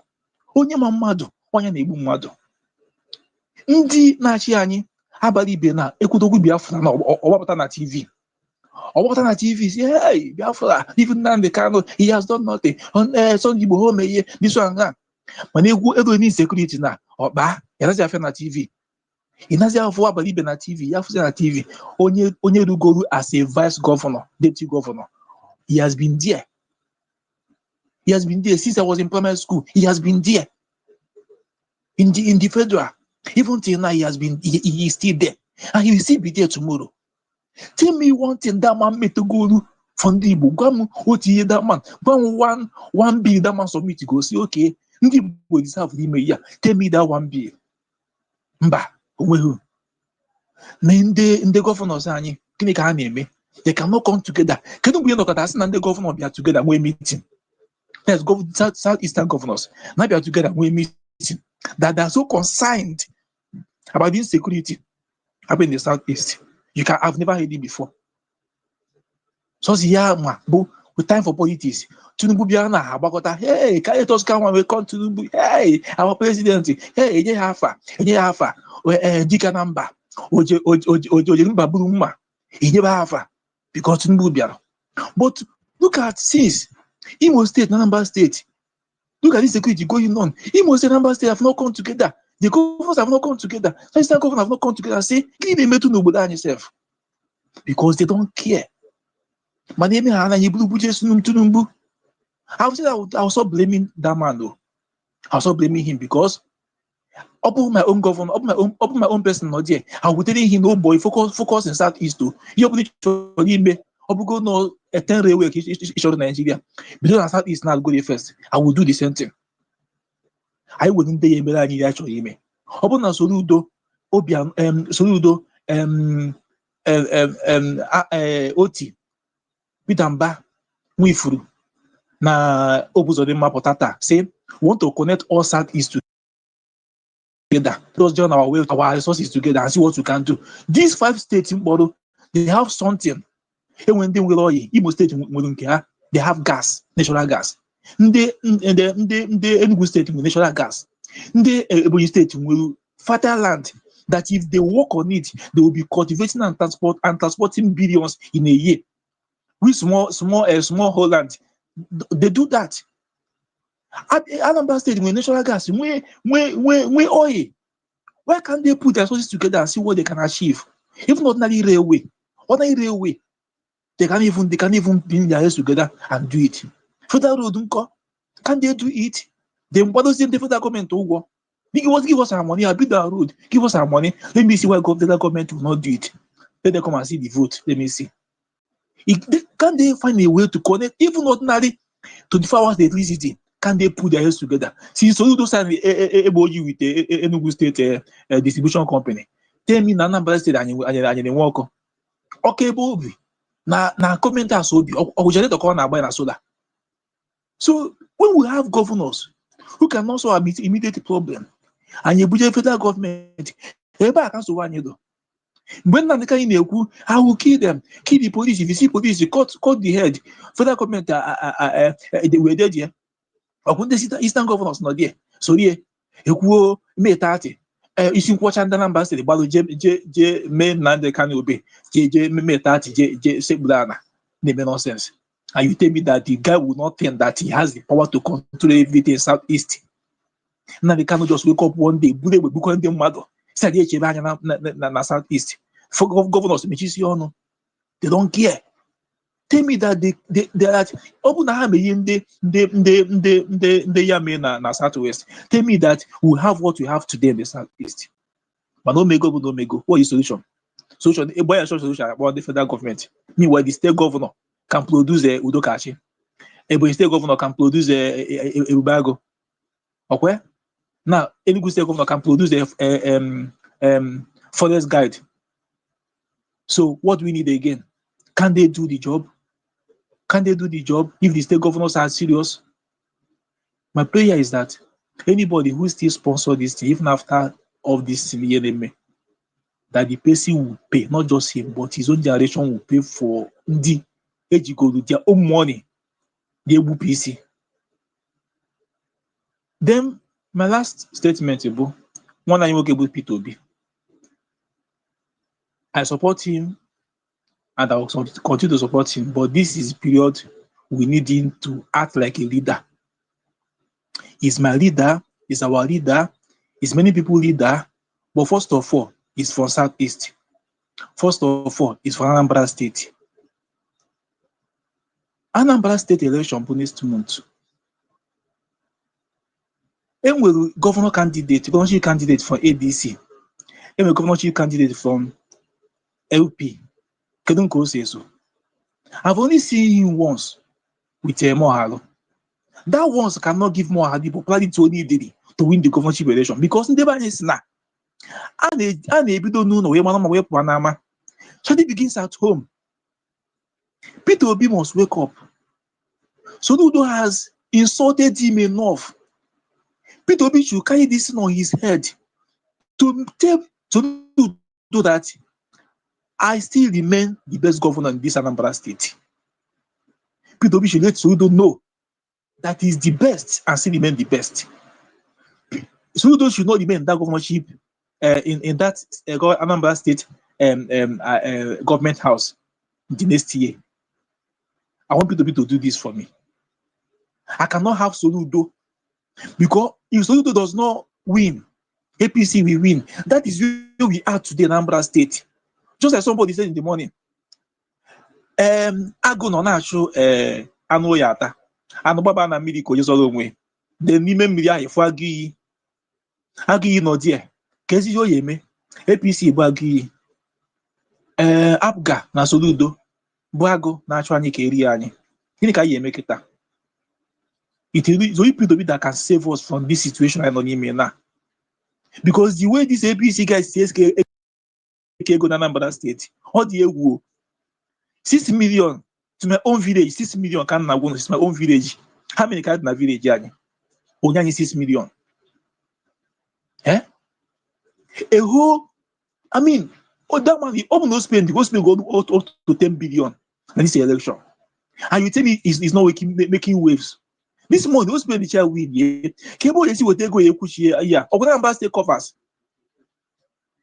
onye ma mmadụ, onye na-egbu mmadụ. Ndị na-achị anyị abalị ibe na ekwutokwu Biafra na ọgbapụta na TV. Ọgbapụta na TV say, hey, Biafra, even Nnamdi Kanu, he has done nothing. On Sunday Igbo home here, this one that. Mana ego ni insecurity na ọkpa, yanazi afia na TV. Inazi afọ abalị ibe na TV, ya afụzi na TV. Onye rugoro as a vice governor, deputy governor. He has been there. He has been there since I was in primary school. He has been there. In the federal. Even till now, he is still there. And he will still be there tomorrow. Tell me one thing that man made to go from the Igbo. What he that man? One bill that man submit to go say, okay, ndị Igbo deserve the ime ya. Tell me that one bill. Mba, onweghị. Na ndị governors anyị, gịnị ka ha na-eme? They cannot come together. Kedu mgbe nọkọta asị na ndị governor bịa together nwee meeting? Let's go Southeastern governors. Now bịa together nwee meeting that they are so concerned about the insecurity happening in the Southeast. I've never heard it before. So with time for politics. Tinubu bịara na agbakọta, hey, carry us come we come Tinubu, hey, our president, hey, enye ya afa, dika na mba, oje mba buru mma, enye ba afa, because Tinubu bịara. But look at since Imo State, Anambra State, look at this security going on. Imo State and Anambra State have not come together. The governors have not come together. The governors have not come together and say, give me to know about yourself. Because they don't care. My name is Hannah Tinubu. I'll stop blaming that man though. I'll stop blaming him because upon my own governor, upon my own person not there. I will tell him, no boy, focus in Southeast too. You go no a 10 railway in Nigeria. Because Southeast now go there first. I will do the same thing. I wouldn't be able to actually me. Upon a Soludo, Obian, Soludo, Oti, Pitamba, Wifuru. Na Obuzode Mapotata say want to connect all Southeast together. Let's join our resources together and see what we can do. These 5 states in Bodo, they have something. And when they will Imo State they have gas, natural gas. The Enugu State with natural gas. The Ebonyi State will fertile land that if they work on it, they will be cultivating and transporting billions in a year. With small Holland. They do that. At Anambra State, with natural gas, when oil, why can't they put their resources together and see what they can achieve? If not ordinary railway, they can even bring their heads together and do it. Federal road, can they do it? Then what does the federal government do? Give us our money, I build our road, give us our money. Let me see why the federal government will not do it. Let them come and see the vote. Let me see. Can they find a way to connect even ordinary 24 hours electricity? Can they put their heads together? See, so you do sign a MOU with the Enugu State distribution company. Tell me, Anambra State and you work. Okay, Bobby. Now, comment us Obi. Or generate the corner by na solar. So when we have governors who can also admit immediate problem, and you budget federal government, everybody can so one you do. When I will kill them, kill the police. If you see police, you cut the head. Federal government, they were dead here. Or when the Eastern governors not there. So yeah, you May 30. You see what Anambra State, but J men and they can obey. J May 30, J Sebulana. They make no sense. And you tell me that the guy will not think that he has the power to control everything in Southeast. Now they cannot just wake up one day, they will become them mad. Na Southeast. For governors, they don't care. Tell me that they are open in the Yamen na Southwest. Tell me that we have what we have today in the Southeast. But no go, no go. What is the solution? Solution, a boy solution about the federal government. Meanwhile, the state governor can produce a Udokachi. A state governor can produce a Ubago. Okay? Now, any state governor can produce a forest guide. So what do we need again? Can they do the job? Can they do the job if the state governors are serious? My prayer is that anybody who still sponsor this thing, even after of this thing, that the person will pay, not just him, but his own generation will pay for the ejigoro their own money, the Ebu PC. Then my last statement, one I will get with P2B. I support him and I will continue to support him, but this is period we need him to act like a leader. He's my leader, he's our leader, he's many people leader, but first of all, he's from Southeast. First of all, he's from Anambra State. Anambra State election bụ next month. Enwere governorship candidate from ADC. Enwere governorship candidate from LP. Kedu nke o si eso? I've only seen him once with Mohalo. That once cannot give Mohalo the popularity to only Diddy to win the governorship election because ndị be anyị si na a na-ebido n'ụlọ wee mara ma wee pụọ n'ama. Study begins at home. Peter Obi must wake up. Soludo has insulted him enough. Peter Obi should carry this thing on his head to tell Soludo that I still remain the best governor in this Anambra State. Peter Obi should let Soludo know that he's the best and still remain the best. Soludo should not remain in that governorship in that Anambra State government house the next year. I want Peter Obi to do this for me. I cannot have Soludo because if Soludo does not win, APC will win. That is where we are today in Anambra State. Just like somebody said in the morning, Agụ nọ na-achụ anụ ya ata, anụ gbaba na mmiri ka onye zọrọ onwe. Then n'ime mmiri ahụ efu agụ iyi nọ die. Ka ezi ihe o ya eme, APC bụ agụ iyi. Apga na Soludo bụ agụ na-achụ anyị ka eri anyị. Gịnị ka anyị eme kịta? It is only Peter Obi that can save us from this situation I know now. Because the way this APC guys says go to Anambra State, all the egwu 6 million to my own village, 6 million can na won, it's my own village. How many can na village yani? Only 6 million. Eh? A whole, I mean, that money, he open no spend, the go spend go up to 10 billion in this election. And you tell me it's not making waves. This money, those expenditure win, yeah. Cable you see what they go yeah. Anambra State covers.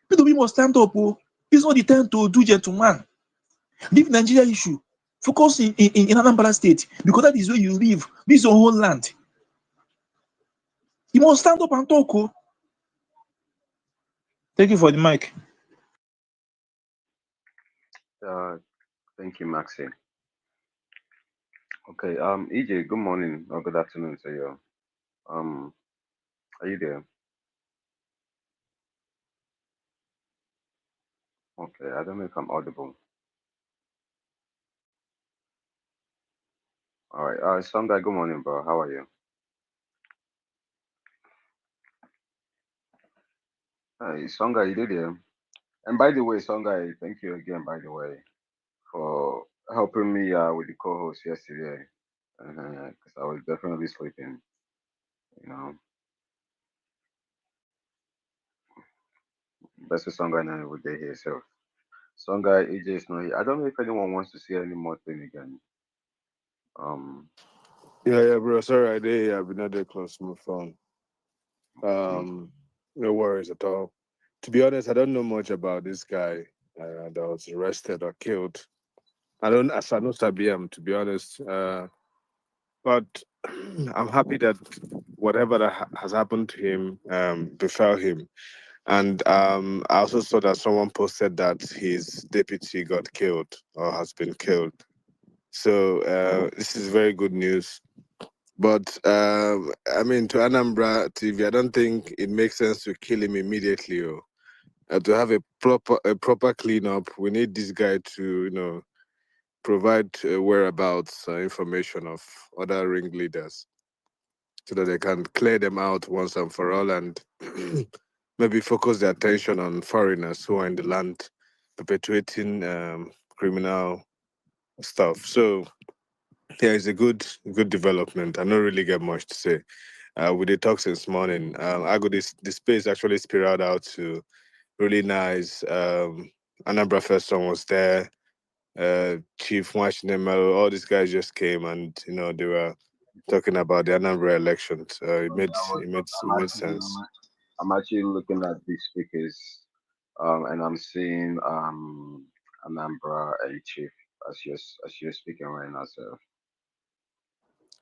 People we must stand up. It's not the time to do gentleman. Leave Nigeria issue. Focus in Anambra State because that is where you live. This is your whole land. You must stand up and talk. Thank you for the mic. Thank you, Maxi. Okay, EJ, good morning or good afternoon to you. Are you there? Okay, I don't know if I'm audible. All right, Sunday, good morning, bro. How are you? Hi, Songa, you did there. And by the way, Songa, thank you again, by the way, for helping me with the co-host yesterday. Because I was definitely sleeping, you know. That's a Songa and I would day here. So, Songa, AJ is not here. I don't know if anyone wants to see any more thing again. Yeah, bro. Sorry, I did. I've been there close to my phone. No worries at all. To be honest, I don't know much about this guy that was arrested or killed. I know Sabiam, to be honest. But I'm happy that whatever that has happened to him befell him. And I also saw that someone posted that his deputy got killed or has been killed. So this is very good news. But I mean, to Anambra TV, I don't think it makes sense to kill him immediately. Or to have a proper cleanup, we need this guy to provide whereabouts information of other ringleaders so that they can clear them out once and for all, and maybe focus their attention on foreigners who are in the land perpetuating criminal stuff. So yeah, it's a good development. I don't really get much to say. We did talk since morning. I got this space actually spiraled out to really nice. Anambra First Song was there. Chief Mwashinemelo, all these guys just came, and they were talking about the Anambra elections. It made I was, it made it I'm made actually, sense. I'm actually looking at these speakers, and I'm seeing Anambra and Chief as you're speaking right now. So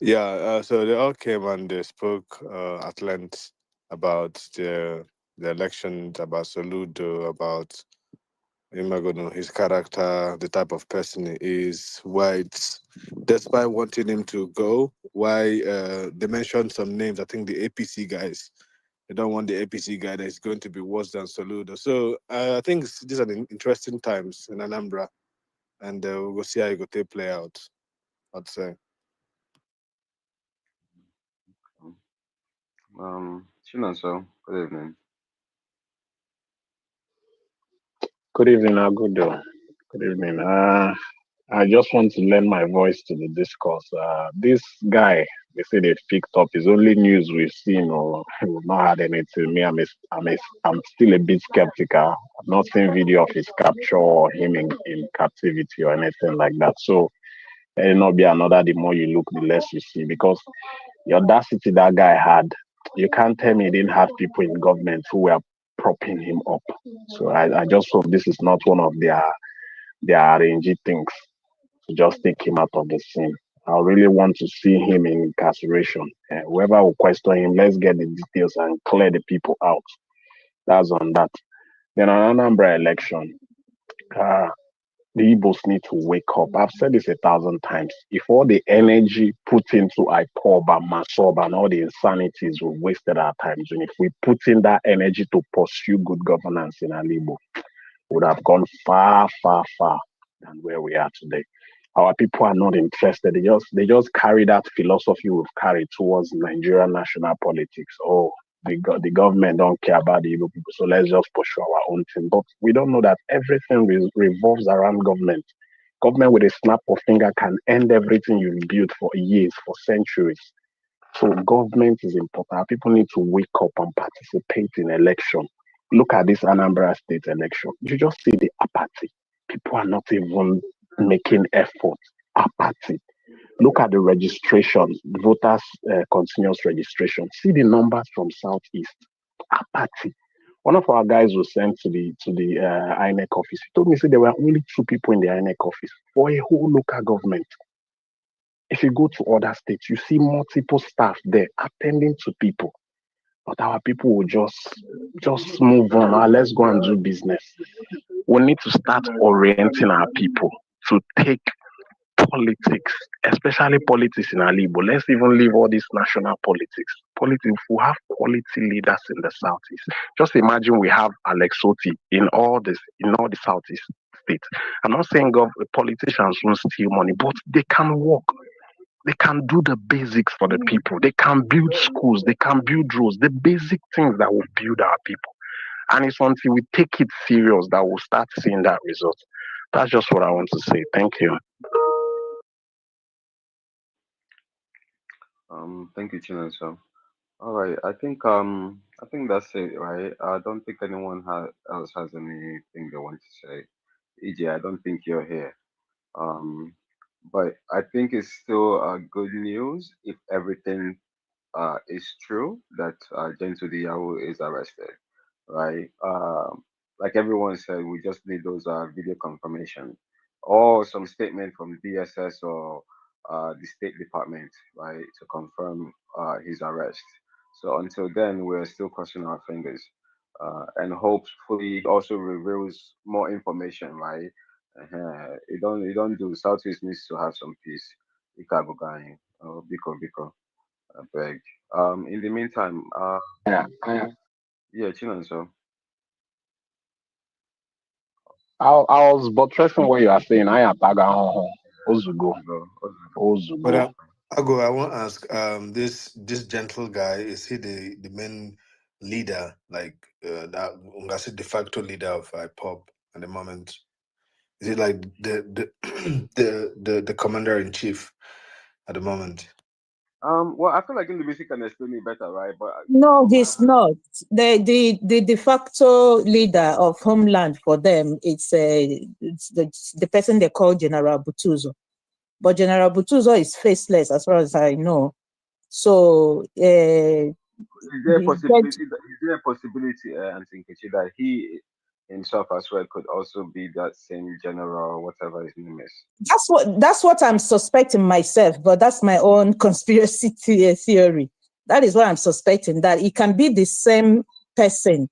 Yeah, so they all came and they spoke at length about the elections, about Soludo, about Imagono, his character, the type of person he is, why it's, despite wanting him to go, why they mentioned some names. I think the APC guys, they don't want the APC guy that is going to be worse than Soludo. So I think these are the interesting times in Anambra, and we'll see how it go take play out, I'd say. Chinonso, good evening. Good evening, Agudo. Good evening. I just want to lend my voice to the discourse. This guy, they say they picked up, is only news we've seen, or we've not had anything. Me, I'm still a bit skeptical. I've not seen video of his capture or him in captivity or anything like that. So it'll not be another. The more you look, the less you see. Because the audacity that guy had, you can't tell me he didn't have people in government who were propping him up. So I just hope this is not one of their arranging things to just take him out of the scene. I really want to see him in incarceration. Whoever will question him, let's get the details and clear the people out. That's on that. Then on Anambra election, uh, the Igbos need to wake up. I've said this 1,000 times. If all the energy put into IPOB and MASOB and all the insanities we wasted our times, and if we put in that energy to pursue good governance in Alibo, would have gone far, far, far than where we are today. Our people are not interested. They just carry that philosophy we've carried towards Nigerian national politics. Oh, the government don't care about the Igbo people, so let's just pursue our own thing. But we don't know that everything revolves around government. Government with a snap of finger can end everything you've built for years, for centuries. So government is important. People need to wake up and participate in election. Look at this Anambra State election. You just see the apathy. People are not even making effort. Apathy. Look at the registration, voters continuous registration. See the numbers from Southeast. Apathy. One of our guys was sent to the INEC office. He told me say there were only 2 people in the INEC office for a whole local government. If you go to other states, you see multiple staff there attending to people. But our people will just move on. Let's go and do business. We need to start orienting our people to take politics, especially politics in Alibo. Let's even leave all this national politics. Politics, we have quality leaders in the southeast. Just imagine we have Alex Soti in all the southeast states. I'm not saying politicians won't steal money, but they can work. They can do the basics for the people. They can build schools. They can build roads. The basic things that will build our people. And it's until we take it serious that we'll start seeing that result. That's just what I want to say. Thank you. Thank you, Chinonso. All right, I think that's it, right? I don't think anyone else has anything they want to say. EJ, I don't think you're here. Um, but I think it's still good news if everything is true that Gentile Yahoo is arrested, right? Like everyone said, we just need those video confirmation or some statement from DSS or the State Department, right, to confirm his arrest. So until then, we're still crossing our fingers, and hopefully also reveals more information, right? You don't do. Southeast needs to have some peace. Ikago going. Oh, Biko. I beg. In the meantime, Yeah, yeah, Chinonso. I was buttressing what you are saying. I am Taga Ozugo. But Ozugo. I want to ask, this gentle guy, is he the main leader, like that Ungasi de facto leader of IPOB at the moment? Is it like the the commander in chief at the moment? Well, I feel like in the music can explain it better, right? But No, from my he's not. The de facto leader of Homeland for them, it's the person they call General Butuzo. But General Butuzo is faceless as far as I know. So is there a he get possibility? Is there a possibility, Auntie Nkechi, that he himself as well could also be that same general, whatever his name is? that's what I'm suspecting myself, but that's my own conspiracy theory. That is what I'm suspecting, that it can be the same person.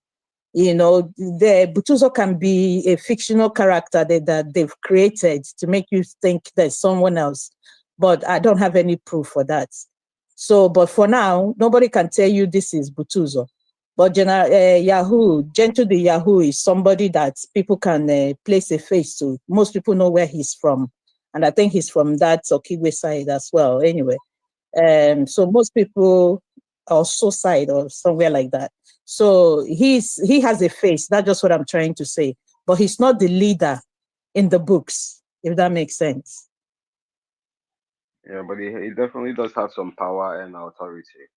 The Butuzo can be a fictional character that they've created to make you think there's someone else, but I don't have any proof for that. So, but for now, nobody can tell you this is Butuzo. But Yahoo, Gentle the Yahoo is somebody that people can place a face to. Most people know where he's from. And I think he's from that Okigwe side as well. Anyway, so most people also side or somewhere like that. So he has a face. That's just what I'm trying to say. But he's not the leader in the books, if that makes sense. Yeah, but he definitely does have some power and authority.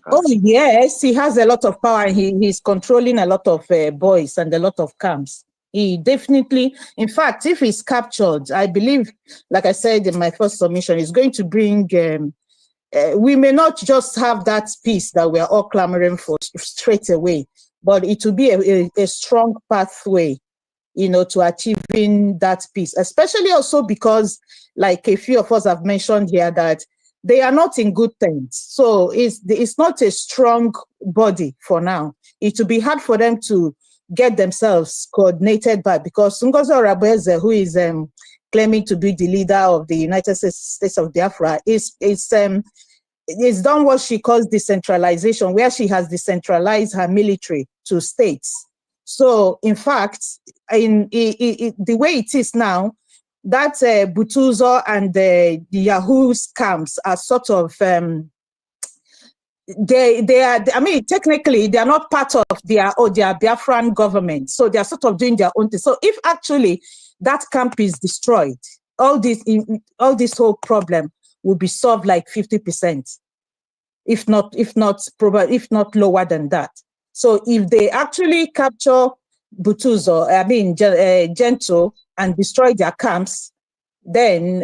Oh yes, he has a lot of power. He's controlling a lot of boys and a lot of camps. He definitely, in fact, if he's captured, I believe, like I said in my first submission, he's going to bring. We may not just have that peace that we are all clamoring for straight away, but it will be a strong pathway, to achieving that peace, especially also because, like a few of us have mentioned here, that they are not in good terms. So it's not a strong body for now. It will be hard for them to get themselves coordinated back, because Ngozi Orebeze, who is claiming to be the leader of the United States of Biafra, is done what she calls decentralization, where she has decentralized her military to states. So, in fact, the way it is now, that Butuzo and the Yahoo scams are sort of they are. I mean, technically, they are not part of their Biafran government, so they are sort of doing their own thing. So, if actually that camp is destroyed, all this whole problem will be solved like 50%. If not lower than that. So if they actually capture Butuzo, Gentle, and destroy their camps, then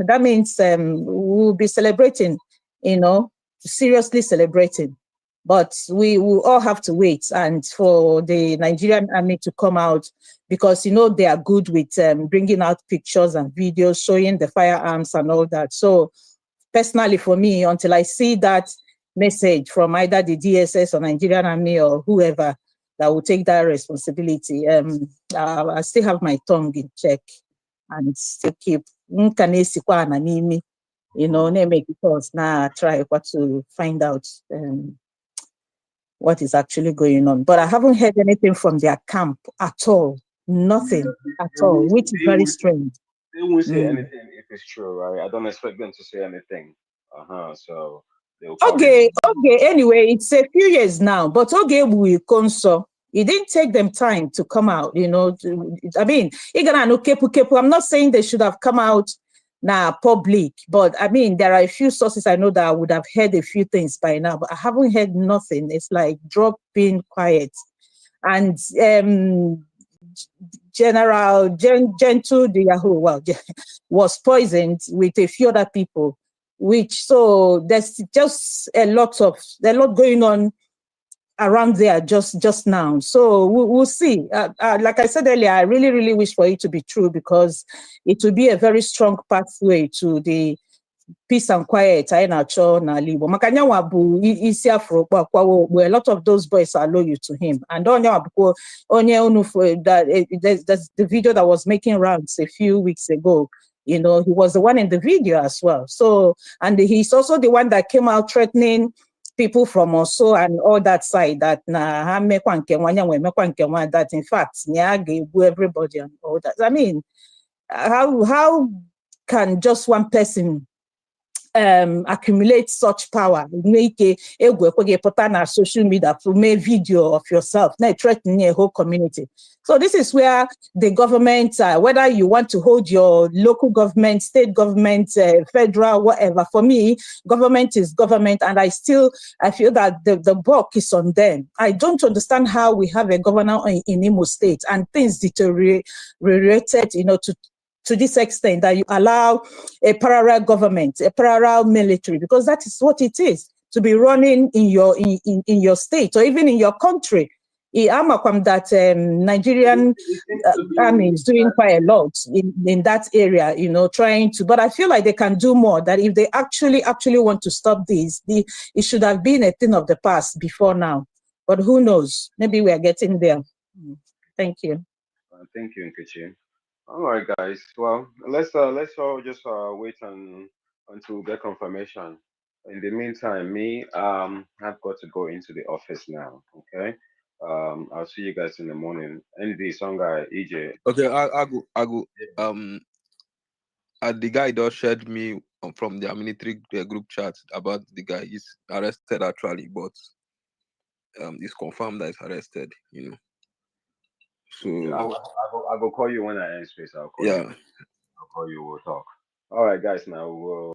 that means we'll be celebrating, seriously celebrating. But we will all have to wait and for the Nigerian army to come out, because they are good with bringing out pictures and videos showing the firearms and all that. So personally, for me, until I see that message from either the DSS or Nigerian Army or whoever that will take that responsibility, I still have my tongue in check and still keep because now try to find out what is actually going on. But I haven't heard anything from their camp at all. Nothing at all, which is very strange. They won't say anything if it's true, right? I don't expect them to say anything. So they'll probably. Okay. Anyway, it's a few years now, but will console. It didn't take them time to come out, I'm not saying they should have come out now public, but I mean, there are a few sources I know that I would have heard a few things by now, but I haven't heard nothing. It's like being quiet. And General Gentle the Yahoo, was poisoned with a few other people, so there's just a lot going on around there just now. So we'll see. Like I said earlier, I really, really wish for it to be true, because it will be a very strong pathway to the peace and quiet anyị na-achọ n'ala Igbo maka nyanwa bụ isi afro kpakwawa okpu. A lot of those boys are loyal to him, and onyanwa bụkwa onye unu there's the video that was making rounds a few weeks ago. You know, he was the one in the video as well. So, and he's also the one that came out threatening people from Oso and all that side that that in fact everybody and all that. I mean, how can just one person accumulate such power, make put on a social media to make video of yourself, not threatening a whole community? So this is where the government, whether you want to hold your local government, state government, federal, whatever, for me, government is government, and I feel that the buck is on them. I don't understand how we have a governor in Imo State and things deteriorated, you know, to this extent that you allow a parallel government, a parallel military, because that is what it is, to be running in your state or even in your country. That Nigerian army is doing quite a lot in that area, you know, trying to, but I feel like they can do more, that if they actually want to stop this, it should have been a thing of the past before now. But who knows? Maybe we are getting there. Thank you. Thank you, Nkechi. All right, guys. Well, let's all just wait until we get confirmation. In the meantime, I've got to go into the office now. Okay. I'll see you guys in the morning. ND, some guy, EJ. Okay, I go. The guy just shared me from their military group chat about the guy. He's arrested actually, but it's confirmed that he's arrested. You know. So I'll go call you when I end space. I'll call you. I'll call you. We'll talk. All right, guys. Now we'll.